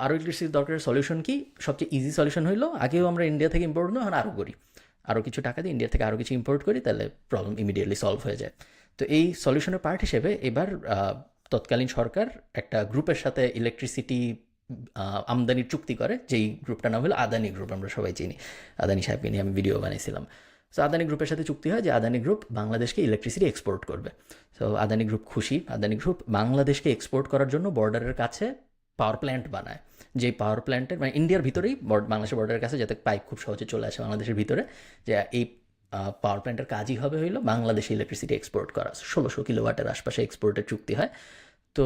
আরও ইলেকট্রিসিটি দরকারের সলিউশন কি? সবচেয়ে ইজি সলিউশন হইলো, আগেও আমরা ইন্ডিয়া থেকে ইম্পোর্ট করি, এখন আরও করি, আরও কিছু টাকা দিয়ে ইন্ডিয়া থেকে আরও কিছু ইম্পোর্ট করি, তাহলে প্রবলেম ইমিডিয়েটলি সলভ হয়ে যায়। তো এই সলিউশনের পার্ট হিসেবে এবার তৎকালীন সরকার একটা গ্রুপের সাথে ইলেকট্রিসিটি আমদানির চুক্তি করে, যেই গ্রুপটার নাম হলো আদানি গ্রুপ, আমরা সবাই চিনি, আদানি সাহেবকে নিয়ে আমি ভিডিও বানিয়েছিলাম। সো আদানি গ্রুপের সাথে চুক্তি হয় যে আদানি গ্রুপ বাংলাদেশকে ইলেকট্রিসিটি এক্সপোর্ট করবে। সো আদানি গ্রুপ খুশি, আদানি গ্রুপ বাংলাদেশকে এক্সপোর্ট করার জন্য বর্ডারের কাছে পাওয়ার প্ল্যান্ট বানায়, যে পাওয়ার প্ল্যান্টের মানে ইন্ডিয়ার ভিতরেই বাংলাদেশের বর্ডারের কাছে, যাতে পাইপ খুব সহজে চলে আসে বাংলাদেশের ভিতরে, যে এই পাওয়ার প্ল্যান্টের কাজই হবে হইলো বাংলাদেশে ইলেকট্রিসিটি এক্সপোর্ট করা। 1600 কিলোওয়াটের আশপাশে এক্সপোর্টের চুক্তি হয়। তো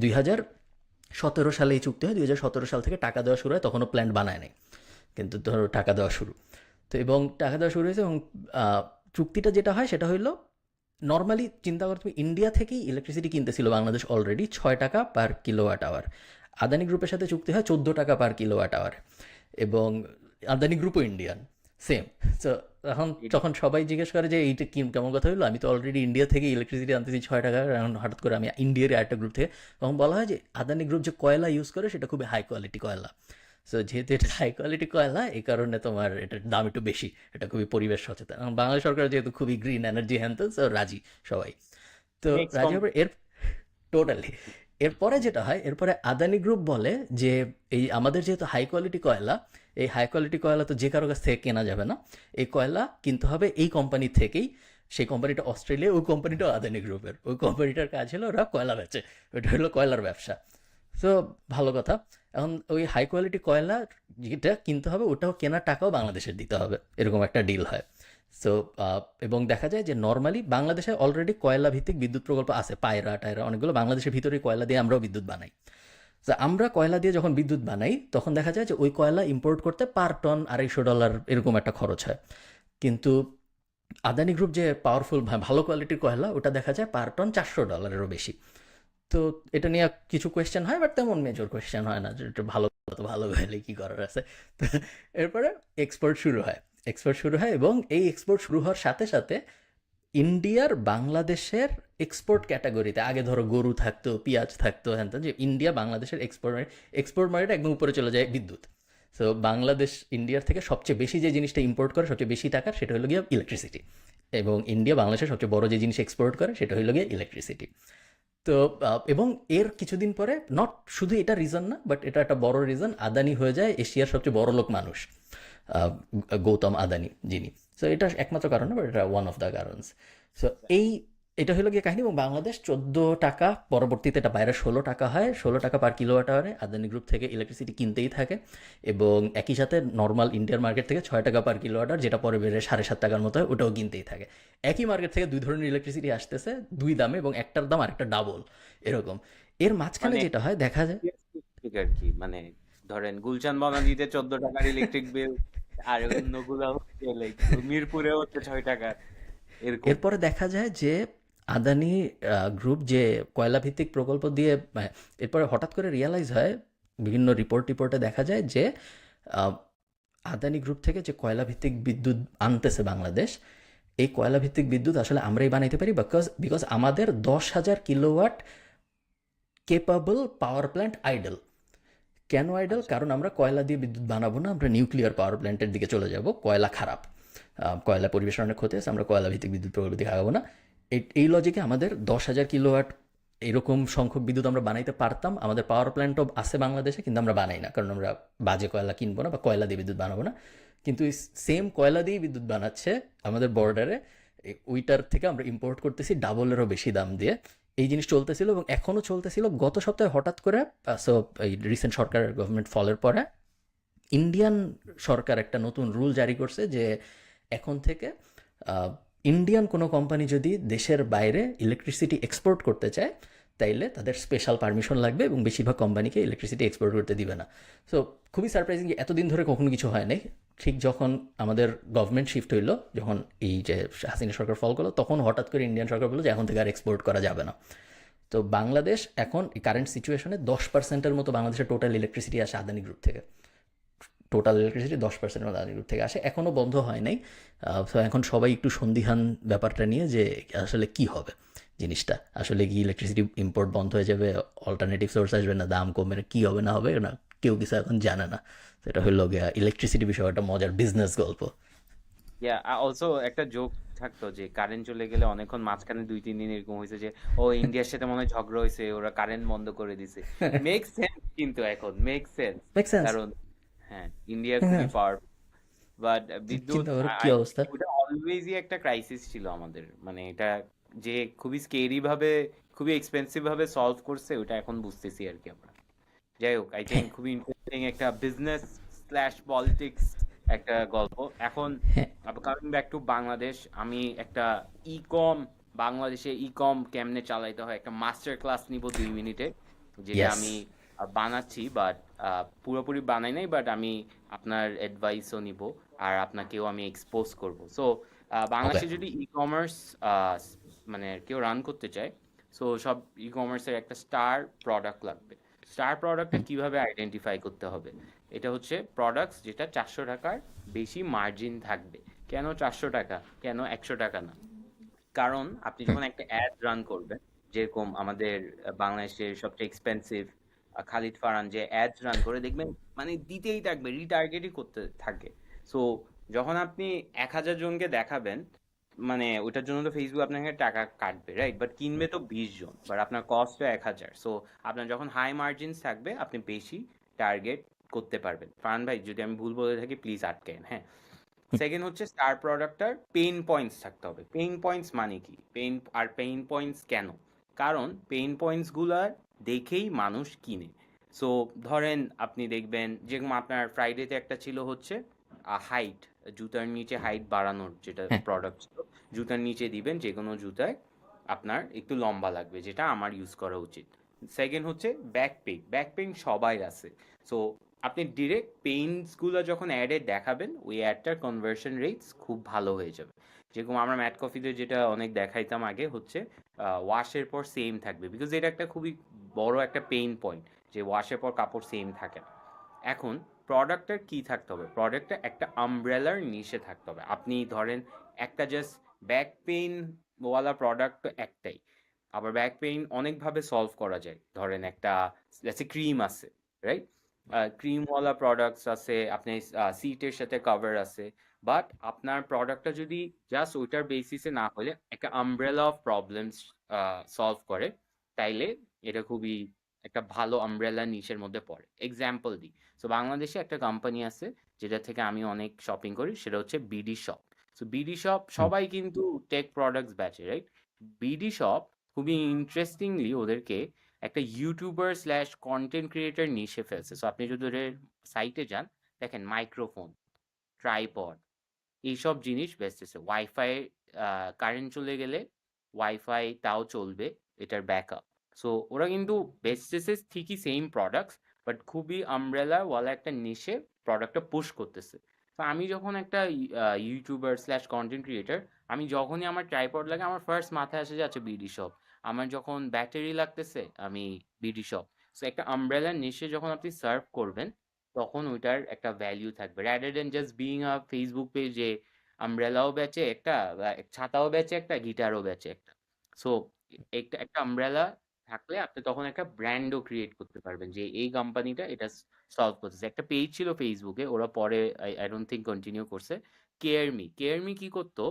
2017 সালে এই চুক্তি হয়, 2017 সাল থেকে টাকা দেওয়া শুরু হয়, তখনও প্ল্যান্ট বানায় নাই, কিন্তু ধরো টাকা দেওয়া শুরু। তো এবং টাকা দেওয়া শুরু হয়েছে, এবং চুক্তিটা যেটা হয় সেটা হইলো, নর্মালি চিন্তা করতে হবে, ইন্ডিয়া থেকেই ইলেকট্রিসিটি কিনতেছিল বাংলাদেশ অলরেডি 6 টাকা পার কিলোওয়াট আওয়ার, আদানি গ্রুপের সাথে চুক্তি হয় 14 টাকা পার কিলোওয়াট আওয়ার, এবং আদানি গ্রুপও ইন্ডিয়ান, সেম। তো এখন যখন সবাই জিজ্ঞেস করে যে এইটা কি কেমন কথা হলো, আমি তো অলরেডি ইন্ডিয়া থেকে ইলেকট্রিসিটি আনতেছি 6 টাকা, এখন হঠাৎ করে আমি ইন্ডিয়ার আরেকটা গ্রুপ থেকে, তখন বলা হয় যে আদানি গ্রুপ যে কয়লা ইউজ করে সেটা খুবই হাই কোয়ালিটি কয়লা। সো যেহেতু এটা হাই কোয়ালিটি কয়লা, এই কারণে তোমার এটার দাম একটু বেশি, এটা খুবই পরিবেশ সচেতন। এখন বাংলাদেশ সরকার যেহেতু খুবই গ্রিন এনার্জি হ্যান্ড, সো রাজি সবাই। তো Makes রাজি হবে এর টোটালি। এরপরে যেটা হয়, এরপরে আদানি গ্রুপ বলে যে এই আমাদের যেহেতু হাই কোয়ালিটি কয়লা, এই হাই কোয়ালিটি কয়লা তো যে কারো কাছ থেকে কেনা যাবে না, এই কয়লা কিনতে হবে এই কোম্পানি থেকেই। সেই কোম্পানিটা অস্ট্রেলিয়া, ওই কোম্পানিটাও আদানি গ্রুপের, ওই কোম্পানিটার কাজ হলো ওরা কয়লা বেচে, ওইটা হলো কয়লার ব্যবসা। তো ভালো কথা। এখন ওই হাই কোয়ালিটি কয়লা যেটা কিনতে হবে ওটাও কেনার টাকাও বাংলাদেশের দিতে হবে, এরকম একটা ডিল হয়। সো এবং দেখা যায় যে নর্মালি বাংলাদেশে অলরেডি কয়লা ভিত্তিক বিদ্যুৎ প্রকল্প আছে, পায়রা টায়রা অনেকগুলো, বাংলাদেশের ভিতরে কয়লা দিয়ে আমরাও বিদ্যুৎ বানাই। তো আমরা কয়লা দিয়ে যখন বিদ্যুৎ বানাই তখন দেখা যায় যে ওই কয়লা ইম্পোর্ট করতে পার টন $250 এরকম একটা খরচ হয়। কিন্তু আদানি গ্রুপ যে পাওয়ারফুল ভালো কোয়ালিটির কয়লা, ওটা দেখা যায় পার টন $400-এরও বেশি। তো এটা নিয়ে কিছু কোয়েশ্চেন হয়, বাট তেমন মেজর কোয়েশ্চেন হয় না, যে এটা ভালো তো ভালো হলে কী করার আছে। তো এরপরে এক্সপোর্ট শুরু হয়, এক্সপোর্ট শুরু হয়, এবং এই এক্সপোর্ট শুরু হওয়ার সাথে সাথে ইন্ডিয়ার বাংলাদেশের এক্সপোর্ট ক্যাটাগরিতে আগে ধরো গরু থাকতো, পেঁয়াজ থাকতো, হ্যান ত্যান, যে ইন্ডিয়া বাংলাদেশের এক্সপোর্ট মার্কেট একদম উপরে চলে যায় বিদ্যুৎ। সো বাংলাদেশ ইন্ডিয়ার থেকে সবচেয়ে বেশি যে জিনিসটা ইম্পোর্ট করে সবচেয়ে বেশি টাকার, সেটা হলো গিয়ে ইলেকট্রিসিটি। এবং ইন্ডিয়া বাংলাদেশের সবচেয়ে বড় যে জিনিস এক্সপোর্ট করে সেটা হলো গিয়ে ইলেকট্রিসিটি। তো এবং এর কিছুদিন পরে, নট শুধু এটা রিজন না, বাট এটা একটা বড় রিজন, আদানি হয়ে যায় এশিয়ার সবচেয়ে বড় লোক মানুষ, আহ, গৌতম আদানি যিনি। সো এটা একমাত্র কারণ না, বাট এটা ওয়ান অফ দ্য কারণস। সো এই এটা হলো গিয়ে কাহিনী। এবং বাংলাদেশ 14 টাকা, পরবর্তীতে এটা বাইরে 16 টাকা হয়, 16 টাকা পার কিলোওয়াট আওয়ারে আদানি গ্রুপ থেকে ইলেকট্রিসিটি কিনতেই থাকে। এবং একই সাথে নর্মাল ইন্ডিয়ার মার্কেট থেকে 6 টাকা পার কিলোওয়াট আওয়ার, যেটা পরে বেড়ে 7.5 টাকার মতো হয়, ওটাও কিনতেই থাকে। একই মার্কেট থেকে দুই ধরনের ইলেকট্রিসিটি আসতেছে, দুই দামে, এবং একটার দাম আরেকটা ডাবল এরকম। এর মাঝখানে মানে যেটা হয় দেখা যায়, ঠিক আর কি, মানে ধরেন গুলশান বনানীতে 14 টাকার ইলেকট্রিক বিল, আর অন্যগুলা হচ্ছে লাইক মিরপুরে হচ্ছে 6 টাকা, এরকম। এরপরে দেখা যায় যে আদানি গ্রুপ যে কয়লা ভিত্তিক প্রকল্প দিয়ে, এরপরে হঠাৎ করে রিয়ালাইজ হয়, বিভিন্ন রিপোর্টে দেখা যায় যে আহ, আদানি গ্রুপ থেকে যে কয়লা ভিত্তিক বিদ্যুৎ আনতেছে বাংলাদেশ, এই কয়লা ভিত্তিক বিদ্যুৎ আসলে আমরাই বানাইতে পারি, বিকজ আমাদের 10,000 kilowatt capable power plant idol. কেন আইডল? আচ্ছা। কারণ আমরা কয়লা দিয়ে বিদ্যুৎ বানাবো না, আমরা নিউক্লিয়ার পাওয়ার প্ল্যান্টের দিকে চলে যাব। কয়লা খারাপ, কয়লা পরিবেশের অনেক ক্ষতি আছে, আমরা কয়লা ভিত্তিক বিদ্যুৎ প্রকল্প দিকে আগাবো না। এই লজিকে আমাদের 10,000 কিলোওয়াট এরকম সংখ্যক বিদ্যুৎ আমরা বানাইতে পারতাম। আমাদের পাওয়ার প্ল্যান্টও আছে বাংলাদেশে, কিন্তু আমরা বানাই না, কারণ আমরা বাজে কয়লা কিনবো না বা কয়লা দিয়ে বিদ্যুৎ বানাবো না। কিন্তু সেম কয়লা দিয়ে বিদ্যুৎ বানাচ্ছে আমাদের বর্ডারে, ওইটার থেকে আমরা ইম্পোর্ট করতেছি ডাবলেরও বেশি দাম দিয়ে। এই জিনিস চলতেছিল এবং এখনও চলতেছিল। গত সপ্তাহে হঠাৎ করে, সো এই রিসেন্ট সরকার গভর্নমেন্ট ফলের পরে ইন্ডিয়ান সরকার একটা নতুন রুল জারি করছে যে এখন থেকে ইন্ডিয়ান কোনো কোম্পানি যদি দেশের বাইরে ইলেকট্রিসিটি এক্সপোর্ট করতে চায়, তাইলে তাদের স্পেশাল পারমিশন লাগবে, এবং বেশিরভাগ কোম্পানিকে ইলেকট্রিসিটি এক্সপোর্ট করতে দিবে না। সো খুবই সারপ্রাইজিং, এতদিন ধরে কখনো কিছু হয় নাই। ঠিক যখন আমাদের গভর্নমেন্ট শিফট হইলো, যখন এই যে হাসিনা সরকার ফল করলো, তখন হঠাৎ করে ইন্ডিয়ান সরকার বললো যে এখন থেকে আর এক্সপোর্ট করা যাবে না। তো বাংলাদেশ এখন কারেন্ট সিচুয়েশনে 10%-এর মতো বাংলাদেশের টোটাল ইলেকট্রিসিটি আসে আদানি গ্রুপ থেকে। টোটাল ইলেকট্রিসিটি 10% আদানি গ্রুপ থেকে আসে, এখনও বন্ধ হয় নাই। তো এখন সবাই একটু সন্দিহান ব্যাপারটা নিয়ে, যে আসলে কি হবে জিনিসটা, আসলে কি ইলেকট্রিসিটি ইম্পোর্ট বন্ধ হয়ে যাবে, অল্টারনেটিভ সোর্স আসবে, না দাম কমবে, না কী হবে না হবে না, কেউ কিছু এখন জানে না। সেটা হলো গিয়া ইলেকট্রিসিটি বিষয় একটা মজার বিজনেস গল্প। ইয়া, অলসো একটা জোক থাকতো যে কারেন্ট চলে গেলে অনেকক্ষণ মাঝখানে 2-3 দিন এরকম হয়েছে যে ও ইন্ডিয়ার সাথে মনে হয় ঝগড়া হয়েছে, ওরা কারেন্ট বন্ধ করে দিছে। মেক সেন্স, কিন্তু এখন মেক সেন্স। Make sense. কারণ হ্যাঁ, ইন্ডিয়া খুবই হ্যাঁ, পাওয়ারফুল, বাট বিদ্যুৎ চিন্তা করো কি আই অবস্থা। ওটা অলওয়েজই একটা ক্রাইসিস ছিল আমাদের, মানে এটা যে খুবই স্কেরি ভাবে, খুবই এক্সপেন্সিভ ভাবে সলভ করছে, ওটা এখন বুঝতেছি আর কি আমরা। যাই হোক, আই থিঙ্ক হ্যাঁ, খুবই ইন্টারেস্টিং একটা বিজনেস স্ল্যাশ পলিটিক্স একটা গল্প। এখন হ্যাঁ, কামিং ব্যাক টু বাংলাদেশ, আমি একটা ই কম, বাংলাদেশে ই কম কেমনে চালাইতে হয় একটা মাস্টার ক্লাস নিব 2 মিনিটে, যেটা ইয়েস। আমি বানাচ্ছি, বাট পুরোপুরি বানাই নাই, বাট আমি আপনার অ্যাডভাইসও নিব, আর আপনাকেও আমি এক্সপোজ করব। So okay. বাংলাদেশে যদি ই কমার্স মানে কেউ রান করতে চায়, সো সব ই কমার্সের একটা স্টার প্রোডাক্ট লাগবে। স্টার প্রোডাক্টটা কিভাবে আইডেন্টিফাই করতে হবে? এটা হচ্ছে প্রোডাক্টস যেটা 400 টাকার বেশি মার্জিন থাকবে। কেন 400 টাকা, কেন 100 টাকা না? কারণ আপনি যখন একটা অ্যাড রান করবেন, যেরকম আমাদের বাংলাদেশের সবচেয়ে এক্সপেন্সিভ খালিদ ফারহান যে অ্যাড রান করে, দেখবেন মানে দিতেই থাকবে, রিটার্গেটই করতে থাকে। সো যখন আপনি 1000 জনকে দেখাবেন, মানে ওটার জন্য তো ফেসবুক আপনাকে টাকা কাটবে, রাইট? বাট কিনবে তো 20 জন, বাট আপনার কস্ট তো 1000। সো আপনার যখন হাই মার্জিনস থাকবে, আপনি বেশি টার্গেট করতে পারবেন। ফারহান ভাই, যদি আমি ভুল বলে থাকি প্লিজ আটকেন, হ্যাঁ। সেকেন্ড হচ্ছে স্টার প্রোডাক্টটার পেইন পয়েন্টস থাকতে হবে। পেইন পয়েন্টস মানে কি, পেইন পয়েন্টস কেন? কারণ পেইন পয়েন্টস গুলার দেখেই মানুষ কিনে। সো ধরেন আপনি দেখবেন, যেরকম আপনার ফ্রাইডেতে একটা ছিল হচ্ছে হাইট, জুতার নিচে হাইট বাড়ানোর যেটা হ্যাঁ, প্রোডাক্ট ছিল, জুতার নিচে দিবেন যে কোনো জুতায় আপনার একটু লম্বা লাগবে, যেটা আমার ইউজ করা উচিত। সেকেন্ড হচ্ছে ব্যাক পেইন সবাই আছে। সো আপনি ডিরেক্ট পেইন্টসগুলো যখন অ্যাডে দেখাবেন, ওই অ্যাডটার কনভার্সন রেটস খুব ভালো হয়ে যাবে। যেরকম আমরা ম্যাট কফিতে যেটা অনেক দেখাইতাম আগে হচ্ছে ওয়াশের পর সেম থাকবে, বিকজ এটা একটা খুবই বড় একটা পেইন পয়েন্ট, যে ওয়াশের পর কাপড় সেম থাকে না। এখন প্রোডাক্টটার কি থাকতে হবে? প্রোডাক্টটা একটা আমব্রেলার নিচে থাকতে হবে। আপনি ধরেন একটা জাস্ট ব্যাক পেইন ওয়ালা প্রোডাক্ট তো একটাই, আবার ব্যাক পেইন অনেকভাবে সলভ করা যায়। ধরেন একটা ক্রিম আছে, রাইট? ক্রিমওয়ালা প্রোডাক্টস আছে, আপনি সিটের সাথে কভার আছে, বাট আপনার প্রোডাক্টটা যদি জাস্ট ওইটার বেসিসে না হলে একটা আমব্রেলা অফ প্রবলেমস সলভ করে, তাইলে এটা খুবই একটা ভালো আমব্রেলা নিশের মধ্যে পড়ে। এক্সাম্পল দিই, সো বাংলাদেশে একটা কোম্পানি আছে যেটা থেকে আমি অনেক শপিং করি, সেটা হচ্ছে BD shop. So BD shop hmm, সবাই কিন্তু টেক প্রোডাক্টস বেচে, রাইট? বিডি শপ খুবই ইন্টারেস্টিংলি ওদেরকে একটা YouTuber slash content creator niche ফেলছে। সো আপনি যদি ওদের সাইটে যান, দেখেন মাইক্রোফোন, ট্রাইপড, এইসব জিনিস বেচতেছে। ওয়াইফাই, কারেন্ট চলে গেলে ওয়াইফাই তাও চলবে, এটার ব্যাকআপ। সো ওরা কিন্তু বেচতেছে ঠিকই সেম প্রোডাক্টস, বাট খুবই আমব্রেলা ওয়ালা একটা নিশে প্রোডাক্টটা পুশ করতেছে। তো আমি যখন একটা ইউটিউবার স্ল্যাশ কন্টেন্ট ক্রিয়েটার, আমি যখনই আমার ট্রাইপড লাগে, আমার ফার্স্ট মাথায় আসে যে আচ্ছা বিডি শপ। আমার যখন ব্যাটারি লাগতেছে, আমি বিডি শপ। সো একটা আমব্রেলার নিশে যখন আপনি সার্ভ করবেন, তখন ওইটার একটা ভ্যালু থাকবে, রাদার দেন জাস্ট বিইং আ ফেসবুক পেজে আমব্রেলাও বেচে একটা, ছাতাও বেচে একটা, গিটারও বেচে একটা। সো একটা একটা আমব্রেলা থাকলে আপনি তখন একটা ব্র্যান্ডও ক্রিয়েট করতে পারবেন যে এই কোম্পানিটা এটা সলভ করতেছে। একটা পেজ ছিল ফেসবুকে, ওরা পরে আই ডোন্ট থিঙ্ক কন্টিনিউ করছে, কেয়ার মি কি করতো,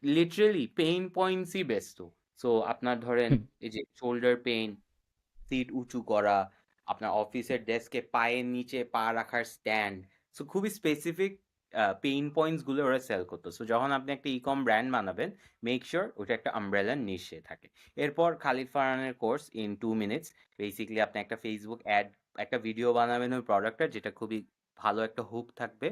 লিটারেলি পেইন পয়েন্টসই বেচতো। সো আপনার ধরেন হুম। এই যে শোল্ডার পেইন, সিট উঁচু করা, আপনার অফিসের ডেস্কে পায়ের নিচে পা রাখার স্ট্যান্ড, সো খুবই স্পেসিফিক পেইন পয়েন্টস গুলো ওরা সেল করতো। সো যখন আপনি একটা ইকম ব্র্যান্ড বানাবেন, মেক শিওর ওটা একটা আমব্রেলার নিশে থাকে। এরপর খালিদ ফারহানের কোর্স ইন 2 মিনিটস, বেসিক্যালি আপনি একটা ফেসবুক অ্যাড, একটা ভিডিও বানাবেন ওই প্রোডাক্টটা, যেটা খুবই ভালো একটা হুক থাকবে,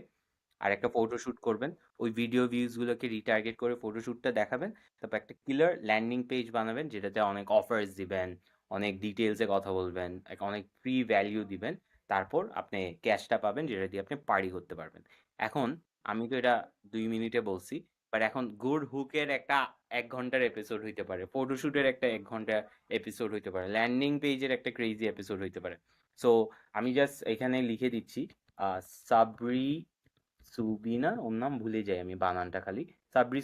আর একটা ফটোশুট করবেন, ওই ভিডিও ভিউজ গুলোকে রিটার্গেট করে ফটোশুটটা দেখাবেন, তারপর একটা কিলার ল্যান্ডিং পেজ বানাবেন যেটাতে অনেক অফার্স দিবেন, অনেক ডিটেলসে কথা বলবেন, অনেক ফ্রি ভ্যালিউ দিবেন, তারপর আপনি ক্যাশটা পাবেন যেটা দিয়ে আপনি পার্টি করতে পারবেন। এখন আমি তো এটা 2 মিনিটে বলছি, বাট এখন গুড হুকের একটা 1 ঘন্টার এপিসোড হইতে পারে, ফটোশুটের একটা 1 ঘন্টা এপিসোড হইতে পারে, ল্যান্ডিং পেজের একটা ক্রেজি এপিসোড হইতে পারে। সো আমি জাস্ট এখানে লিখে দিচ্ছি, সাবরি সুবিনা, ওর নাম ভুলে যাই আমি বানানটা খালি। সাবরি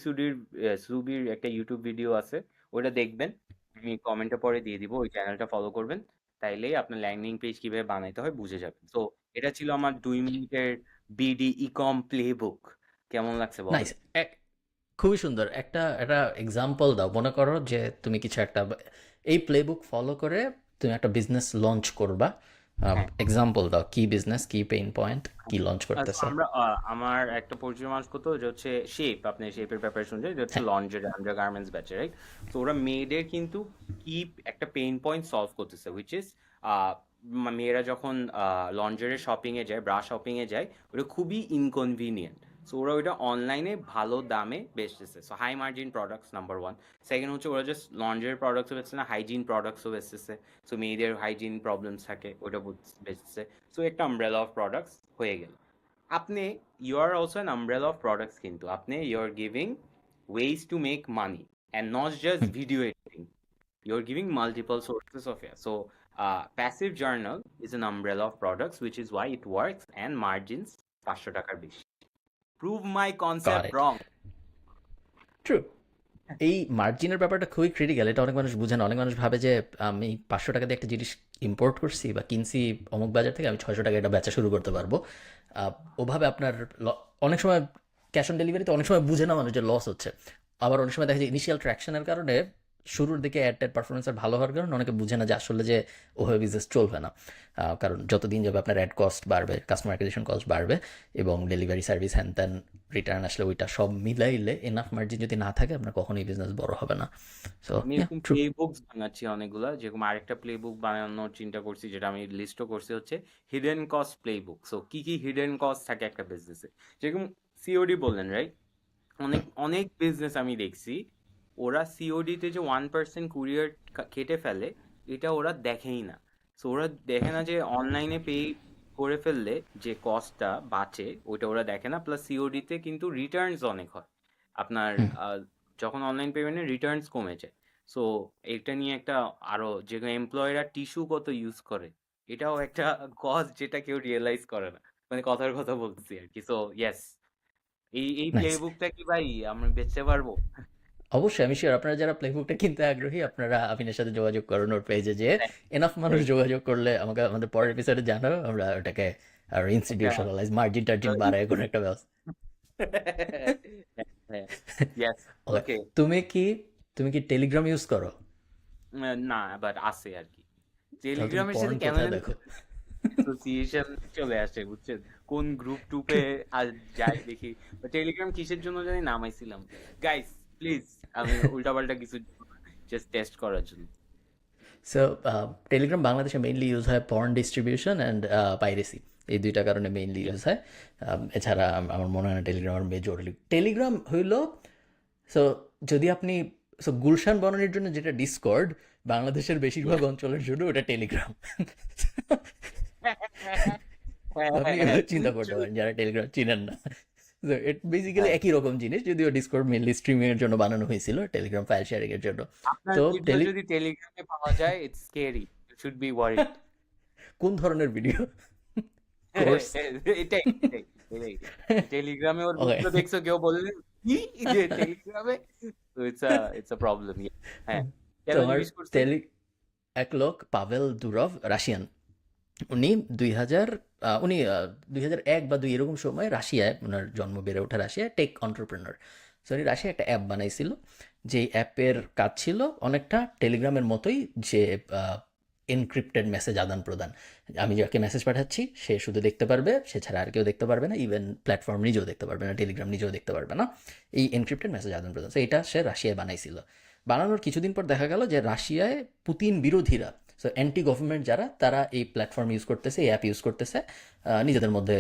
সুবির একটা ইউটিউব ভিডিও আছে, ওটা দেখবেন, আমি কমেন্টে পরে দিয়ে দিব, ওই চ্যানেলটা ফলো করবেন, তাইলেই আপনার ল্যান্ডিং পেজ কিভাবে বানাইতে হয় বুঝে যাবেন। তো এটা ছিল আমার 2 মিনিটের বিডি ইকম প্লেবুক। কেমন লাগছে বলো? নাইস। খুবই সুন্দর একটা একটা এক্সাম্পল দাও। মনে করো যে তুমি কিছু একটা এই প্লেবুক ফলো করে তুমি একটা বিজনেস লঞ্চ করবা। হ্যাঁ, এক্সাম্পল দাও, কি বিজনেস, কি পেইন পয়েন্ট, কি লঞ্চ আচ্ছা, করতেছো? আমরা আমার একটা পরিচিত মানুষ করতো যে হচ্ছে শেপ, আপনি শেপের ব্যাপারে শুনছেন, যে হচ্ছে হ্যাঁ। লঞ্জের আন্ডার গার্মেন্টস ব্যাচে, রাইট? তো ওরা মেয়েদের কিন্তু কি একটা পেইন পয়েন্ট সলভ করতেছে, হুইচ ইজ মেয়েরা যখন লঞ্জারের শপিং এ যায়, ব্রা শপিং এ যায়, ওটা খুবই ইনকনভিনিয়েন্ট। সো ওরা ওইটা অনলাইনে ভালো দামে বেচতেছে। So high margin products number one. Second হচ্ছে ওরা জাস্ট লঞ্জারের প্রোডাক্টসও বেচছে না, হাইজিন প্রোডাক্টসও বেচতেছে। সো মেয়েদের হাইজিন প্রবলেমস থাকে, ওটা বেচতেছে। সো একটা আমব্রেলা অফ প্রোডাক্টস হয়ে গেল। আপনি, you are also an umbrella of products, কিন্তু আপনি you're giving ways to make money and not just hmm. video editing. You're giving multiple sources of it. So passive journal is an umbrella of products, which is why it works and margins 500 টাকার বেশি। Prove my goat concept it. wrong. True. এই মার্জিনের ব্যাপারটা খুবই critical. এটা অনেক মানুষ বুঝে না। অনেক মানুষ ভাবে যে আমি 500 টাকা দিয়ে একটা জিনিস ইম্পোর্ট করছি বা কিনছি অমুক বাজার থেকে, আমি 600 টাকা এটা বেচা শুরু করতে পারবো। ওভাবে আপনার অনেক সময় ক্যাশ অন ডেলিভারিতে অনেক সময় বুঝে না মানুষ যে লস হচ্ছে। আবার অনেক সময় দেখা যায় ইনিশিয়াল ট্র্যাকশনের কারণে শুরুর দিকে অ্যাড পারফরমেন্সের ভালো হওয়ার কারণে অনেকে বুঝে না যে আসলে যে ওভাবে বিজনেস চলবে না। কারণ যতদিন যাবে আপনার অ্যাড কস্ট বাড়বে, কাস্টমার অ্যাকুইজিশন কস্ট বাড়বে, এবং ডেলিভারি সার্ভিস হ্যান ত্যান, রিটার্ন আসলে ওইটা সব মিলাইলে এনাফ মার্জিন যদি না থাকে আপনার কখনোই বিজনেস বড় হবে না। সো আমি ইয়া এরকম ট্রু। প্লে বুকস বানাচ্ছি অনেকগুলা, যেরকম আরেকটা প্লে বুক বানানোর চিন্তা করছি, যেটা আমি লিস্টও করছি, হচ্ছে হিডেন কস্ট প্লে বুক। সো কি কি হিডেন কস্ট থাকে একটা বিজনেসে, যেরকম সিওডি বললেন, রাইট? অনেক অনেক বিজনেস আমি দেখছি, ওরা সিওডিতে যে 1% কুরিয়ার কেটে ফেলে, এটা ওরা দেখেই না। সো ওরা দেখে না যে অনলাইনে পে করে ফেললে যে কস্টটা বাঁচে, ওইটা ওরা দেখে না। প্লাস সিওডিতে কিন্তু রিটার্নস অনেক হয়, আপনার হুম। আহ, যখন অনলাইন পেমেন্টে রিটার্নস কমে যায়। সো এটা নিয়ে একটা, আরো যে এমপ্লয়িরা টিস্যু কত ইউজ করে, এটাও একটা কস্ট যেটা কেউ রিয়েলাইজ করে না। মানে কথার কথা বলতেছি আর কি। সো ইয়েস, এই নাইস। প্লেবুকটা কি ভাই আমরা বেচতে পারবো? অবশ্যই আমি শিওর আপনারা যারা প্লেবুকটা কিনতে আগ্রহী আপনারা আবিনের সাথে যোগাযোগ করুন ওর পেজে, যে এনাফ মানুষ যোগাযোগ করলে আমাকে আমাদের পরের এপিসোডে জানাও, আমরা ওটাকে আর ইনস্টিটিউশনালাইজ মার্জিন টার্জিন বাড়ায় কোনো একটা ব্যবস্থা। ইয়েস, ওকে, ওকে। তুমি কি তুমি কি টেলিগ্রাম ইউজ করো? না, বাট আছে আর কি। তাহলে তুমি টেলিগ্রামের পর্ন সাথে কেমন কোথায় জানি দেখো? অ্যাসোসিয়েশন চলে আসে, বুঝছেন? কোন গ্রুপ টুপে যাই দেখি। টেলিগ্রাম কিসের জন্য জানি নামাইছিলাম। গাইস প্লিজ, আমি উল্টাপাল্টা কিছু জাস্ট টেস্ট করার জন্য। সো টেলিগ্রাম বাংলাদেশে মেইনলি ইউজ হয় পর্ন ডিস্ট্রিবিউশন অ্যান্ড পাইরেসি, এই দুইটা কারণে মেইনলি ইউজ হয়। এছাড়া আমার মনে হয় না টেলিগ্রামের মেজরলি। টেলিগ্রাম হইল, সো যদি আপনি, সো গুলশান বনানীর জন্য যেটা ডিসকর্ড, বাংলাদেশের বেশিরভাগ অঞ্চলের জন্য ওটা টেলিগ্রাম। আপনি এভাবে চিন্তা করতে পারেন যারা টেলিগ্রাম চিনেন না। তো বেসিক্যালি হ্যাঁ, একই রকম জিনিস, যদিও ডিসকর্ড মেনলি স্ট্রিমিং এর জন্য বানানো হয়েছিল, টেলিগ্রাম ফাইল শেয়ারিং এর জন্য। আপনার তো ভিডিও যদি টেলিগ্রামে পাওয়া যায়, it's scary, you should be worried. কোন ধরনের ভিডিও? কোর্স? এটাই এটাই এটাই। টেলিগ্রামে ওর ওকে, ভিডিও দেখছো, কেউ বললে কি যে টেলিগ্রামে, তো ইটস আ প্রবলেম। হ্যাঁ, কেন তোমার জিজ্ঞেস করছেন? এক লোক পাভেল দুরভ, রাশিয়ান, উনি 2000 উনি 2001 বা 2 এরকম সময় রাশিয়ায়, ওনার জন্ম, বেড়ে ওঠা রাশিয়ায়, টেক অন্টারপ্রেনার। সো উনি রাশিয়া একটা অ্যাপ বানাইছিল, যে অ্যাপের কাজ ছিল অনেকটা টেলিগ্রামের মতোই, যে এনক্রিপ্টেড মেসেজ আদান প্রদান। আমি যাকে মেসেজ পাঠাচ্ছি সে শুধু দেখতে পারবে, সে ছাড়া আর কেউ দেখতে পারবে না, ইভেন প্ল্যাটফর্ম নিজেও দেখতে পারবে না, টেলিগ্রাম নিজেও দেখতে পারবে না এই এনক্রিপ্টেড মেসেজ আদান প্রদান। সো এটা সে রাশিয়ায় বানাইছিল। বানানোর কিছুদিন পর দেখা গেল যে রাশিয়ায় পুতিন বিরোধীরা, সো অ্যান্টি গভর্নমেন্ট যারা, তারা এই প্ল্যাটফর্ম ইউজ করতেছে, এই অ্যাপ ইউজ করতেছে নিজেদের মধ্যে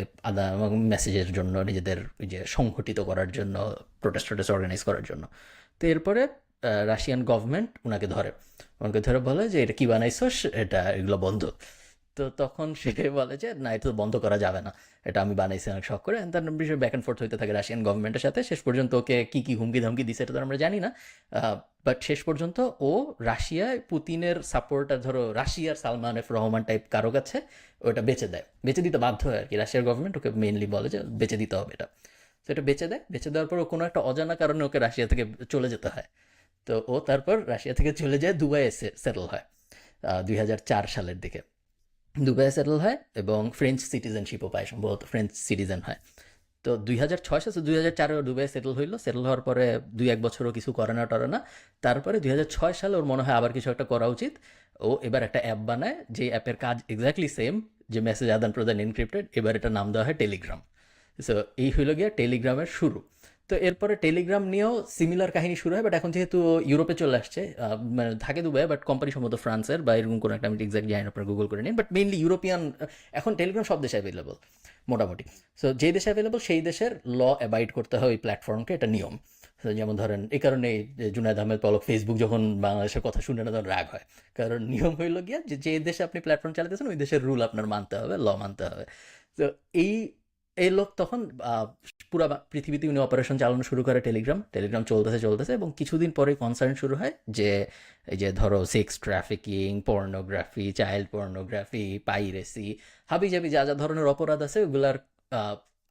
মেসেজের জন্য, নিজেদের ওই যে সংগঠিত করার জন্য, প্রোটেস্ট অর্গানাইজ করার জন্য। তো এরপরে রাশিয়ান গভর্নমেন্ট ওনাকে ধরে বলে যে এটা কি বানাইছস, এটা এগুলো বন্ধ। তো তখন সে বলে যে না, এটা তো বন্ধ করা যাবে না, এটা আমি বানাইছি অনেক শখ করে। তার বিষয়ে ব্যাক অ্যান্ড ফোর্থ হইতে থাকে রাশিয়ান গভর্নমেন্টের সাথে। শেষ পর্যন্ত ওকে কি কি হুমকি ধামকি দিছে এটা তো আমরা জানি না, বাট শেষ পর্যন্ত ও রাশিয়ায় পুতিনের সাপোর্টার, ধরো রাশিয়ার সালমান এফ রহমান টাইপ কারো কাছে ওটা বেচে দিতে বাধ্য হয় আর কি। রাশিয়ার গভর্নমেন্ট ওকে মেইনলি বলে যে বেচে দিতে হবে এটা। তো এটা বেচে দেওয়ার পর ও কোনো একটা অজানা কারণে ওকে রাশিয়া থেকে চলে যেতে হয়। তো ও তারপর রাশিয়া থেকে চলে যায়, দুবাইয়ে সেটেল হয় 2004 সালের দিকে। দুবাইয়ে সেটেল হয় এবং ফ্রেঞ্চ সিটিজেনশিপও পায়, সম্ভবত ফ্রেঞ্চ সিটিজেন হয়। তো 2006 সালে, 2004 দুবাই সেটেল হওয়ার পরে 2-1 বছরও কিছু করে না টরে না। তারপরে 2006 সালে ওর মনে হয় আবার কিছু একটা করা উচিত। ও এবার একটা অ্যাপ বানায়, যে অ্যাপের কাজ এক্স্যাক্টলি সেম, যে মেসেজ আদান প্রদান এনক্রিপ্টেড। এবার এটা নাম দেওয়া হয় টেলিগ্রাম। সো এই হইল গিয়া টেলিগ্রামের শুরু। তো এরপরে টেলিগ্রাম নিয়েও সিমিলার কাহিনী শুরু হয়, বাট এখন যেহেতু ইউরোপে চলে আসছে, মানে থাকে দুবাই, বাট কোম্পানি সম্ভবত ফ্রান্সের বা এরকম কোনো একটা, আমি এক্সাক্ট জানি না, আপনার গুগল করে নিন। বাট মেইনলি ইউরোপিয়ান, এখন টেলিগ্রাম সব দেশে অ্যাভেলেবল মোটামুটি। সো যে দেশে অ্যাভেলেবল সেই দেশের ল অ্যাবাইড করতে হয় ওই প্ল্যাটফর্মকে, এটা নিয়ম। So, যেমন ধরেন এই কারণে জুনায়েদ আহমেদ পলক ফেসবুক যখন বাংলাদেশের কথা শুনে না তখন রাগ হয়, কারণ নিয়ম হইল গিয়া যে যে দেশে আপনি প্ল্যাটফর্ম চালাতেছেন ওই দেশের রুল আপনার মানতে হবে, ল মানতে হবে। তো এই এই লোক তখন পুরো পৃথিবীতে উনি অপারেশন চালানো শুরু করে, টেলিগ্রাম চলতেছে এবং কিছুদিন পরে কনসার্ন শুরু হয় যে এই যে ধরো sex trafficking, pornography, child pornography, piracy, হাবিজাবি যা যা ধরনের অপরাধ আছে ওগুলার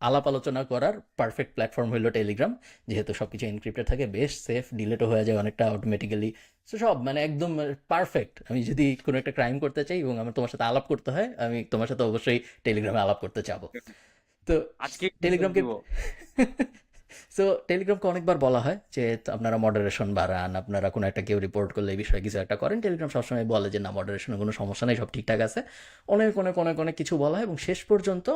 আলাপ আলোচনা করার পারফেক্ট প্ল্যাটফর্ম হইলো টেলিগ্রাম। যেহেতু সব কিছু এনক্রিপ্টেড থাকে, বেশ সেফ, ডিলেটও হয়ে যায় অনেকটা অটোমেটিক্যালি। সো সব মানে একদম পারফেক্ট। আমি যদি কোনো একটা ক্রাইম করতে চাই এবং আমার তোমার সাথে আলাপ করতে হয়, আমি তোমার সাথে অবশ্যই টেলিগ্রামে আলাপ করতে চাবো। তো আজকে টেলিগ্রামকে দিব। সো টেলিগ্রামকে অনেকবার বলা হয় যে আপনারা মডারেশন বাড়ান, আপনারা কোনো একটা কেউ রিপোর্ট করলে এই বিষয়ে কিছু একটা করেন। টেলিগ্রাম সবসময় বলে যে না, মডারেশনের কোনো সমস্যা নেই, সব ঠিকঠাক আছে। অনেক কিছু বলা হয় এবং শেষ পর্যন্ত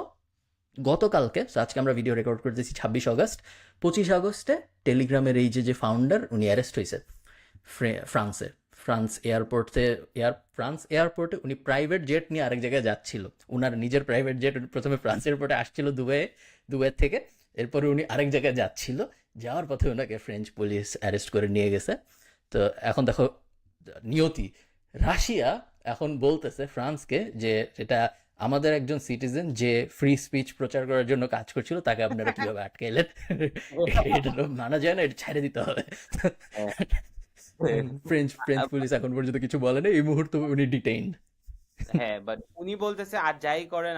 গতকালকে, আজকে আমরা ভিডিও রেকর্ড করতেছি 26 আগস্ট, 25 আগস্টে টেলিগ্রামের এই যে ফাউন্ডার উনি অ্যারেস্ট হয়েছে ফ্রান্সে। ফ্রান্স এয়ারপোর্টে উনি প্রাইভেট জেট নিয়ে আরেক জায়গায় যাচ্ছিল। উনার নিজের প্রাইভেট জেট, প্রথমে ফ্রান্স এয়ারপোর্টে আসছিল দুবাই থেকে, এরপরে উনি আরেক জায়গায় যাচ্ছিল, যাওয়ার পথে ওনাকে ফ্রেঞ্চ পুলিশ অ্যারেস্ট করে নিয়ে গেছে। তো এখন দেখো নিয়তি, রাশিয়া এখন বলতেছে ফ্রান্সকে যে এটা আমাদের একজন সিটিজেন যে ফ্রি স্পিচ প্রচার করার জন্য কাজ করছিল, তাকে আপনারা কিভাবে আটকাইলেন? এটা তো মানা যায় না, এটা ছেড়ে দিতে হবে। ফ্রেঞ্চ পুলিশ এখন পর্যন্ত কিছু বলে না, এই মুহূর্তে উনি ডিটেইনড। হ্যাঁ, বাট উনি বলতেছে আর যাই করেন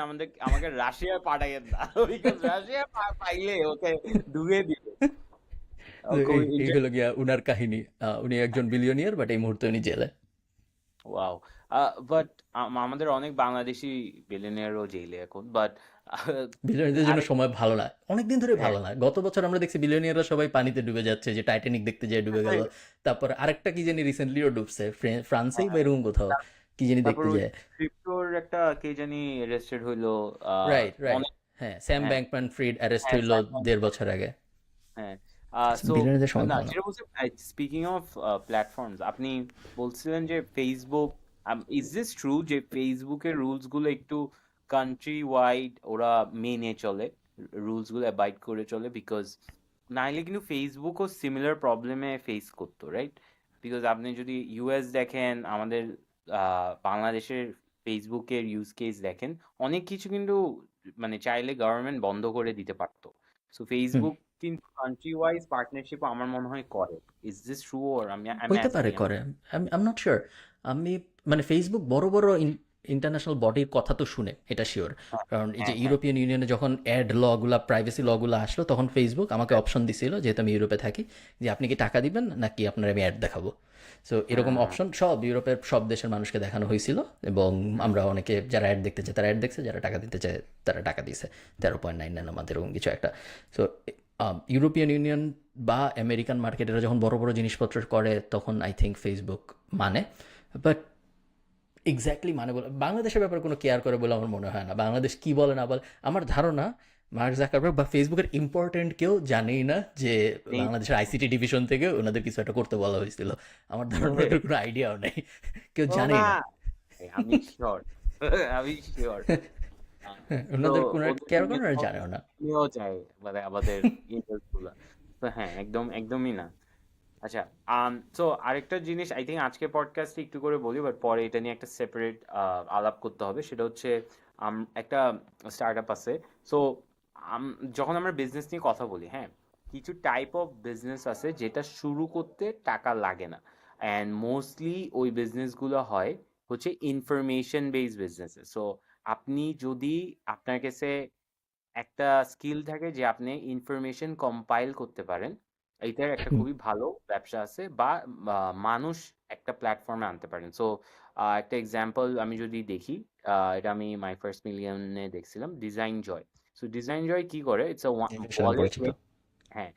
আমাকে রাশিয়া পাঠাইয়েন না, বিকজ রাশিয়া পাইলে ওকে ডুবিয়ে দিবে। তো খুবই এই হলো গিয়া উনার কাহিনী। উনি একজন বিলিয়নিয়ার, বাট এই মুহূর্তে উনি জেলে। ওয়াও। বাট আমাদের অনেক বাংলাদেশি বিলিয়নিয়ারও জেলে এখন, বাট বিলিয়নিয়ারদের জন্য আরেক সময় ভালো না, অনেকদিন ধরে হ্যাঁ ভালো না। গত বছর আমরা দেখছি বিলিয়নিয়াররা সবাই পানিতে ডুবে যাচ্ছে, যে টাইটানিক দেখতে যেয়ে ডুবে গেল। তারপর আরেকটা কি জানি রিসেন্টলিও ডুবছে, ফ্রান্সেই বা হ্যাঁ, এরকম কোথাও, কি জানি তারপর দেখতে ওই যায়। ক্রিপ্টোর একটা কে জানি অ্যারেস্টেড হইলো রাইট, রাইট। অনেক। হ্যাঁ, স্যাম হ্যাঁ, ব্যাংকম্যান ফ্রিড অ্যারেস্ট হ্যাঁ, হইল স্যাম 1.5 বছর আগে। হ্যাঁ। সো বিলিয়নিয়ারদের সময় না, ভালো না। যেটা বলছে, স্পিকিং অফ প্ল্যাটফর্মস, আপনি বলছিলেন যে ফেসবুক, ইজ দিস ট্রু যে ফেসবুকের রুলস গুলো একটু কান্ট্রি ওয়াইড ওরা মেনে চলে, রুলস গুলো অ্যাবাইড করে চলে? বিকজ নাইলে কিন্তু ফেসবুকও সিমিলার প্রবলেমে ফেস করতো, রাইট? বিকজ আপনি যদি ইউএস দেখেন, আমাদের বাংলাদেশের ফেসবুকের ইউজ কেস দেখেন, অনেক কিছু কিন্তু মানে চাইলে গভর্নমেন্ট বন্ধ করে দিতে পারতো। সো হুম। ফেসবুক কিন্তু কান্ট্রি ওয়াইজ পার্টনারশিপ আমার মনে হয় করে। Is this true, or I am হইতে পারে অ্যাস্কিং? করে। I am not sure. আমি মানে ফেসবুক বড় বড় ইন্টারন্যাশনাল বডির কথা তো শুনে, এটা শিওর। হ্যাঁ, কারণ এই যে হ্যাঁ, হ্যাঁ। ইউরোপিয়ান ইউনিয়নে যখন অ্যাড লগুলা, প্রাইভেসি লগুলো আসলো, তখন ফেসবুক আমাকে অপশন দিছিল, যেহেতু আমি ইউরোপে থাকি, যে আপনি কি টাকা দিবেন নাকি আপনার আমি অ্যাড দেখাবো। সো এরকম হ্যাঁ, অপশন সব ইউরোপের সব দেশের মানুষকে দেখানো হয়েছিল, এবং হুম, আমরা অনেকে যারা অ্যাড দেখতে চায় তারা অ্যাড দেখছে, যারা টাকা দিতে চায় তারা টাকা দিছে। 13.99 আমাদের এরকম কিছু একটা। সো ইউরোপিয়ান ইউনিয়ন বা আমেরিকান মার্কেটেরা যখন বড় বড় জিনিসপত্র করে, তখন আই থিঙ্ক ফেসবুক মানে। বাট এক্স্যাক্টলি মানে বলে বাংলাদেশের ব্যাপারে কোনো কেয়ার করে বলে আমার মনে হয় না। বাংলাদেশ কি বলে না বলে, আমার ধারণা মার্ক জাকারবার্গ বা ফেসবুকের ইম্পর্টেন্ট কেউ জানেই না যে এই বাংলাদেশের আইসিটি ডিভিশন থেকে ওনাদের কিছু একটা করতে বলা হয়েছিল। আমার ধারণা ওদের কোনো আইডিয়াও নেই, কেউ ও জানেই না, না। আমি শিওর। আমি শিওর। তো ওনাদের কোনো ওদের কেয়ার জন্য করে না, জানেও না। আমিও চাই, মানে আমাদের ইন্টারেস্ট গুলা। তো হ্যাঁ, একদমই না। আচ্ছা, তো আরেকটা জিনিস আই থিঙ্ক আজকে পডকাস্টে একটু করে বলি, বাট পরে এটা নিয়ে একটা সেপারেট আলাপ করতে হবে। সেটা হচ্ছে একটা স্টার্ট আপ আছে। সো যখন আমরা বিজনেস নিয়ে কথা বলি, হ্যাঁ, কিছু টাইপ অফ বিজনেস আছে যেটা শুরু করতে টাকা লাগে না, অ্যান্ড মোস্টলি ওই বিজনেসগুলো হয় হচ্ছে ইনফরমেশন বেসড বিজনেসে। সো আপনি যদি আপনার কাছে একটা স্কিল থাকে যে আপনি ইনফরমেশন কম্পাইল করতে পারেন, এইটার একটা হুম। খুবই ভালো ব্যবসা আছে, বা মানুষ একটা প্ল্যাটফর্মে আনতে পারেন। সো একটা এক্সাম্পল আমি যদি দেখি, এটা আমি মাই ফার্স্ট মিলিয়নে দেখছিলাম, design joy. So design joy কি করে, ইটস জিনিসটার নাম বলে পরিচিত। হ্যাঁ,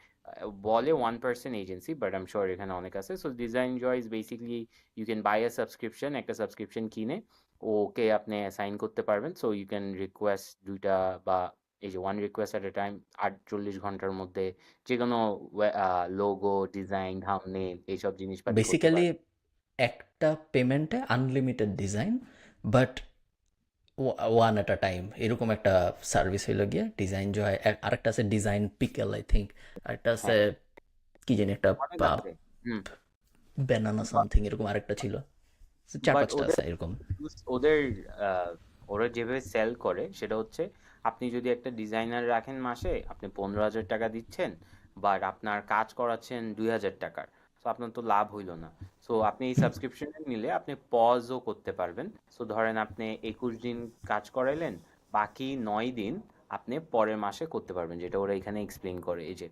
বলে one person agency, but I am sure এখানে অনেক আছে। So design joy is basically you can buy a subscription, একটা সাবস্ক্রিপশন কিনে ওকে আপনি অ্যাসাইন করতে পারবেন। সো ইউ ক্যান রিকোয়েস্ট দুইটা, বা এই যে one request at a time, 48 ঘন্টার মধ্যে যে কোনো লোগো, ডিজাইন, থাম্বনেল এইসব জিনিসপাতি করতে বেসিক্যালি পারবেন। একটা পেমেন্টে unlimited design, but one at a time, এরকম একটা সার্ভিস হইলো গিয়ে ডিজাইন জয়। আরেকটা আছে ডিজাইন পিকেল আই থিঙ্ক। আরেকটা আছে হ্যাঁ, কি জানি একটা অনেক আছে। হুম। ব্যানানা সামথিং, এরকম আরেকটা ছিল। চার বাট পাঁচটা আছে এরকম। ওদের আহ, ওরা যেভাবে সেল করে সেটা হচ্ছে, আপনি যদি একটা ডিজাইনার রাখেন মাসে, আপনি 15,000 টাকা দিচ্ছেন, বাট আপনার কাজ করাচ্ছেন 2,000 টাকার, তো আপনার তো লাভ হইলো না। সো আপনি এই সাবস্ক্রিপশনে নিলে আপনি পজও করতে পারবেন। সো ধরেন আপনি 21 দিন কাজ করাইলেন, বাকি 9 দিন আপনি পরের মাসে করতে পারবেন, যেটা ওরা এখানে এক্সপ্লেইন করে। এই যে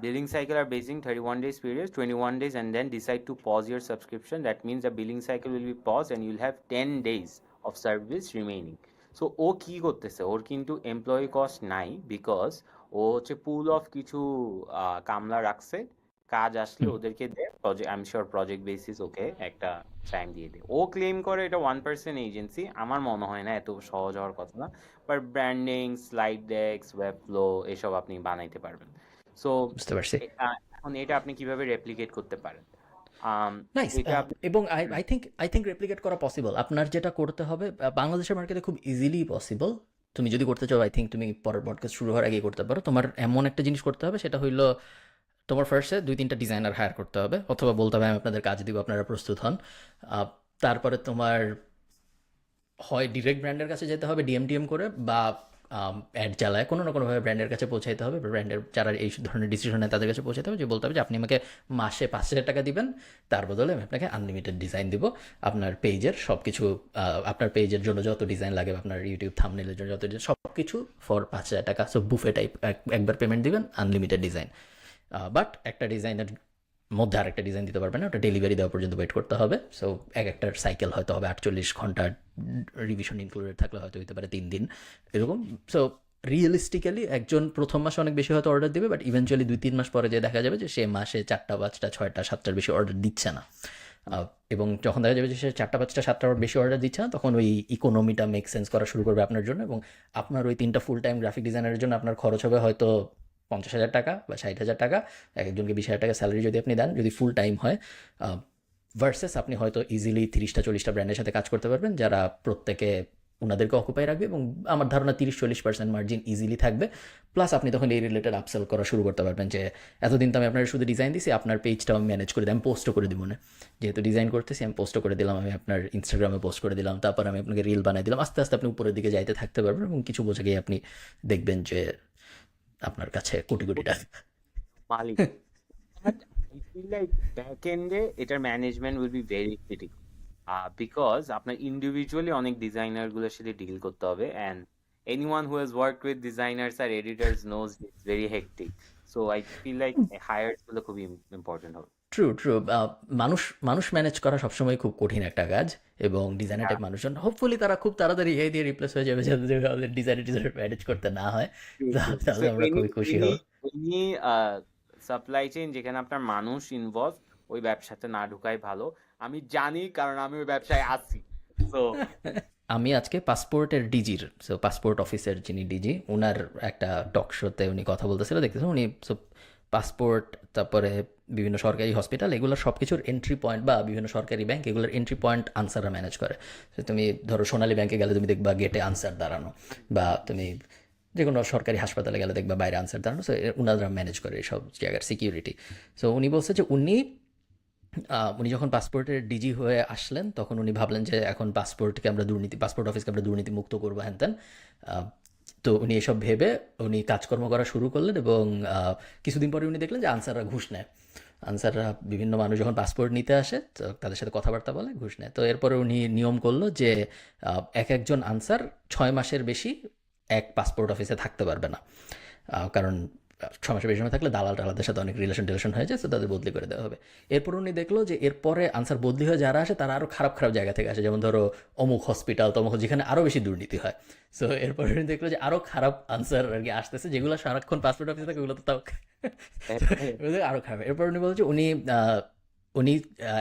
billing cycle are basing 31 days period, 21 days, and then decide to pause your subscription. That means the billing cycle will be paused and you'll have 10 days of service remaining. So ও কি করতেছে, ওর কিন্তু employee cost নাই, because ও হচ্ছে পুল of কিছু কামলা রাখছে, কাজ আসলে হুম। ওদেরকে দেয়, project, I am sure project basis ওকে একটা টাইম দিয়ে দেয়। ও ক্লেম করে এটা 1% এজেন্সি, আমার মনে হয় না এত সহজ হওয়ার কথা না। But branding, slide decks, Webflow এসব আপনি বানাইতে পারবেন। সো বুঝতে পারছি। এখন এটা আপনি কিভাবে রেপ্লিকেট করতে পারেন? আম, নাইস। এটা আপনি এবং আই থিঙ্ক রেপ্লিকেট করা পসিবল। আপনার যেটা করতে হবে, বাংলাদেশের মার্কেটে খুব ইজিলি পসিবল। তুমি যদি করতে চাও, আই থিঙ্ক তুমি পরের পডকাস্ট শুরু হওয়ার আগেই করতে পারো। তোমার এমন একটা জিনিস করতে হবে, সেটা হইলো তোমার ফার্স্টে 2-3টা ডিজাইনার হায়ার করতে হবে, অথবা বলতে হবে আমি আপনাদের কাজ দিব, আপনারা প্রস্তুত হন। তারপরে তোমার হয় ডিরেক্ট ব্র্যান্ডের কাছে যেতে হবে ডিএম করে, বা অ্যাড চালায় কোনো না কোনোভাবে ব্র্যান্ডের কাছে পৌঁছাইতে হবে, ব্র্যান্ডের যারা এই ধরনের ডিসিশন নেয় তাদের কাছে পৌঁছাতে হবে, যে বলতে হবে যে আপনি আমাকে মাসে 5,000 টাকা দিবেন, তার বদলে আমি আপনাকে আনলিমিটেড ডিজাইন দিব। আপনার পেজের সব কিছু, আপনার পেজের জন্য যত ডিজাইন লাগে, আপনার ইউটিউব থাম্বনেলের জন্য যত ডিজাইন, সব কিছু ফর 5,000 টাকা। সো বুফে টাইপ, একবার পেমেন্ট দিবেন, আনলিমিটেড ডিজাইন। বাট একটা ডিজাইনের মধ্যে আরেকটা ডিজাইন দিতে পারবে না, ওটা ডেলিভারি দেওয়া পর্যন্ত ওয়েট করতে হবে। সো একটার সাইকেল হয়তো হবে 48 ঘন্টা, রিভিশন ইনক্লুডেড থাকলে হয়তো হতে পারে 3 দিন এরকম। সো রিয়েলিস্টিক্যালি একজন প্রথম মাসে অনেক বেশি হয়তো অর্ডার দেবে, বাট ইভেনচুয়ালি 2-3 মাস পরে যে দেখা যাবে যে সে মাসে 4টা 5টা 6টা 7টার বেশি অর্ডার দিচ্ছে না। এবং যখন দেখা যাবে যে সে 4টা 5টা 7টার বেশি অর্ডার দিচ্ছে না, তখন ওই ইকোনমিটা মেক সেন্স করা শুরু করবে আপনার জন্য। এবং আপনার ওই 3টা ফুল টাইম গ্রাফিক ডিজাইনারের জন্য আপনার খরচ হবে হয়তো 50,000 টাকা বা 60,000 টাকা। একজনকে 20,000 টাকা স্যালারি যদি আপনি দেন, যদি ফুল টাইম হয়, ভার্সেস আপনি হয়তো ইজিলি 30টা 40টা ব্র্যান্ডের সাথে কাজ করতে পারবেন, যারা প্রত্যেকে ওনাদেরকে অকুপাই রাখবে, এবং আমার ধারণা 30-40% মার্জিন ইজিলি থাকবে। প্লাস আপনি তখন এই রিলেটেড আপসেল করা শুরু করতে পারবেন যে এতদিন তো আমি আপনার শুধু ডিজাইন দিছি, আপনার পেজটাও আমি ম্যানেজ করে দিই, আমি পোস্টও করে দিব না, যেহেতু ডিজাইন করতেছি আমি পোস্টও করে দিলাম, আমি আপনার ইনস্টাগ্রামে পোস্ট করে দিলাম, তারপর আমি আপনাকে রিল বানাই দিলাম। আস্তে আস্তে আপনি উপরের দিকে যাইতে থাকতে পারবেন, এবং কিছু বোঝা গিয়ে আপনি দেখবেন যে আপনার কাছে কোটি কোটি টাকা। মালিক। But I feel like back end এ এটার management will be very critical, because আপনার ইন্ডিভিজুয়ালি অনেক ডিজাইনার গুলোর সাথে ডিল করতে হবে, and anyone who has work with designers আর editors knows it's very hectic. So I feel like hires গুলো খুবই ইম্পর্টেন্ট হবে। True true. মানুষ মানুষ ম্যানেজ করা সবসময় খুব কঠিন একটা কাজ, এবং ডিজাইনার টাইপ মানুষজন হোপফুলি তারা খুব তাড়াতাড়ি এই দিয়ে রিপ্লেস হয়ে যাবে, যাতে আমাদের ডিজাইনার ম্যানেজ করতে না হয়। তাহলে আমরা খুবই খুশি হব। এনি সাপ্লাই চেইন যেখানে আপনার মানুষ ইনভলভ, ওই ব্যবসাতে না ঢুকাই ভালো। আমি জানি, কারণ আমি ওই ব্যবসায় আছি। তো আমি আজকে পাসপোর্টের ডিজির, সো পাসপোর্ট অফিসের যিনি ডিজি, ওনার একটা টক শোতে উনি কথা বলতেছিল, দেখতেছেন উনি পাসপোর্ট, তারপরে বিভিন্ন সরকারি হসপিটাল, এগুলোর সব কিছুর এন্ট্রি পয়েন্ট, বা বিভিন্ন সরকারি ব্যাংক, এগুলোর এন্ট্রি পয়েন্ট আনসাররা ম্যানেজ করে। তো তুমি ধরো সোনালী ব্যাংকে গেলে তুমি দেখবা গেটে আনসার দাঁড়ানো, বা তুমি যে কোনো সরকারি হাসপাতালে গেলে দেখবা বাইরে আনসার দাঁড়ানো। সো ওনারা ম্যানেজ করে এইসব জায়গার সিকিউরিটি। সো উনি বলছে যে উনি যখন পাসপোর্টের ডিজি হয়ে আসলেন, তখন উনি ভাবলেন যে এখন পাসপোর্ট অফিসকে আমরা দুর্নীতি মুক্ত করবো, হ্যান ত্যান। তো উনি এসব ভেবে উনি কাজকর্ম করা শুরু করলেন, এবং কিছুদিন পরে উনি দেখলেন যে আনসাররা ঘুষ নেয়। আনসাররা বিভিন্ন মানুষ যখন পাসপোর্ট নিতে আসে, তো তাদের সাথে কথাবার্তা বলে, ঘুষ নেয়। তো এরপরে উনি নিয়ম করলো যে একজন আনসার 6 মাসের বেশি এক পাসপোর্ট অফিসে থাকতে পারবে না। কারণ 6 মাসের বেশি সময় থাকলে দালাল টালাদের সাথে অনেক রিলেশন হয়ে যায়, তো তাদের বদলি করে দেওয়া হবে। এরপর উনি দেখলো যে এরপরে আনসার বদলি হয়ে যারা আসে, তারা আরও খারাপ খারাপ জায়গা থেকে আসে, যেমন ধরো অমুক হসপিটাল তমুক, যেখানে আরও বেশি দুর্নীতি হয়। সো এরপরে উনি দেখলো যে আরও খারাপ আনসার আর কি আসতেছে, যেগুলো সারাক্ষণ পাসপোর্ট অফিসে থাকে, ওগুলো তো তাও আরও খারাপ। এরপর উনি বলছে উনি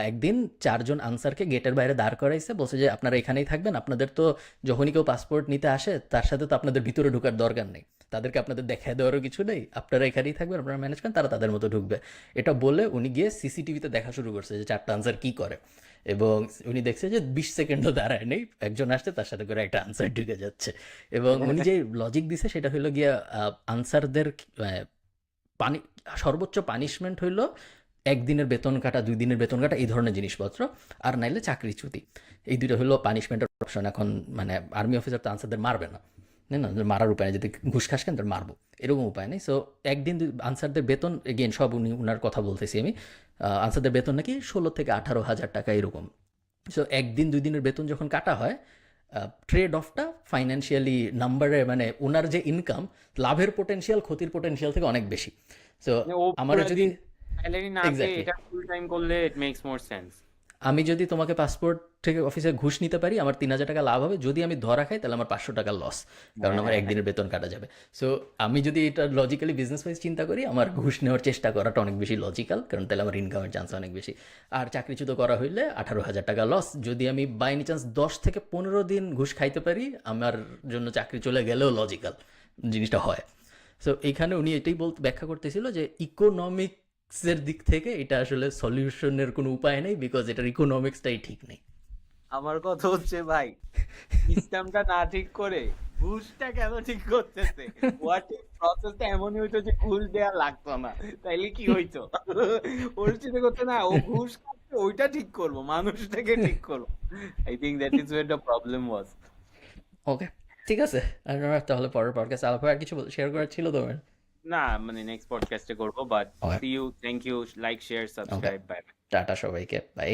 একদিন 4জন আনসারকে গেটের বাইরে দাঁড় করাইছে, বলছে যে আপনারা এখানেই থাকবেন, আপনাদের তো যখনই কেউ পাসপোর্ট নিতে আসে তার সাথে তো আপনাদের ভিতরে ঢোকার দরকার নেই, তাদেরকে আপনাদের দেখায় দেওয়ারও কিছু নেই, আপনারা এখানেই থাকবেন, আপনারা ম্যানেজ করেন, তারা তাদের মতো ঢুকবে। এটা বলে উনি গিয়ে সিসিটিভিতে দেখা শুরু করছে যে 4টা আনসার কি করে, এবং উনি দেখছে যে 20 সেকেন্ডও দাঁড়ায় নেই, একজন আসছে তার সাথে করে একটা আনসার ঢুকে যাচ্ছে। এবং উনি যে লজিক দিছে সেটা হলো গিয়া আনসারদের পানি সর্বোচ্চ পানিশমেন্ট হইল 1 দিনের বেতন কাটা, 2 দিনের বেতন কাটা, এই ধরনের জিনিসপত্র, আর নাইলে চাকরিচ্যুতি। এই দুটো হলো পানিশমেন্টের অপশন। এখন মানে আর্মি অফিসার তো আনসারদের মারবে না, না মারার উপায় নেই, যদি ঘুষ খাস কেন তার মারবো, এরকম উপায় নেই। সো একদিন আনসারদের বেতন, এগেন সব উনার কথা বলতেছি আমি, আনসারদের বেতন নাকি 16 থেকে 18,000 টাকা এরকম। সো 1 দিন 2 দিনের বেতন যখন কাটা হয়, ট্রেড অফটা ফাইন্যান্সিয়ালি নাম্বারে, মানে ওনার যে ইনকাম, লাভের পোটেনশিয়াল ক্ষতির পোটেনশিয়াল থেকে অনেক বেশি। সো মানে ও আমার পুরো যদি স্যালারি না পেয়ে এক্স্যাক্টলি, এটা ফুল টাইম করলে ইট মেক্স মোর সেন্স। আমি যদি তোমাকে পাসপোর্ট থেকে অফিসে ঘুষ নিতে পারি, আমার 3,000 টাকা লাভ হবে। যদি আমি ধরা খাই, তাহলে আমার 500 টাকা লস, কারণ হ্যাঁ, আমার হ্যাঁ, হ্যাঁ। একদিনের বেতন কাটা যাবে। সো আমি যদি এটা লজিক্যালি বিজনেস ওয়াইজ চিন্তা করি, আমার ঘুষ নেওয়ার চেষ্টা করাটা অনেক বেশি লজিক্যাল, কারণ তাহলে আমার ইনকামের চান্স অনেক বেশি। আর চাকরিচ্যুত করা হইলে 18,000 টাকা লস। যদি আমি বাই এনি চান্স 10 থেকে 15 দিন ঘুষ খাইতে পারি, আমার জন্য চাকরি চলে গেলেও লজিক্যাল জিনিসটা হয়। সো এইখানে উনি এটাই ব্যাখ্যা করতেছিল যে ইকোনমিক্সের দিক থেকে এটা আসলে সলিউশনের কোনো উপায় নেই, বিকজ এটার ইকোনমিক্সটাই ঠিক নেই। আমার কথা হচ্ছে ভাই, সিস্টেমটা না ঠিক করে ঘুষটা কেন ঠিক করতেছে? হোয়াট ইফ প্রসেসটা এমনই হইতো যে ঘুষ দেয়া লাগতো না, তাইলে কি হইতো? ওর চিন্তা করতে না, ও ঘুষ খাচ্ছে, ওইটা ঠিক করবো, মানুষটাকে ঠিক করবো। I think that is where the problem was. Okay, ঠিক আছে। আর তাহলে পরের পডকাস্ট আলাপ আর কিছু শেয়ার করার ছিল তোমার? না, মানে নেক্সট পডকাস্টে করবো, but okay see you, thank you, like, share, okay, subscribe, bye. টাটা সবাইকে, বাই।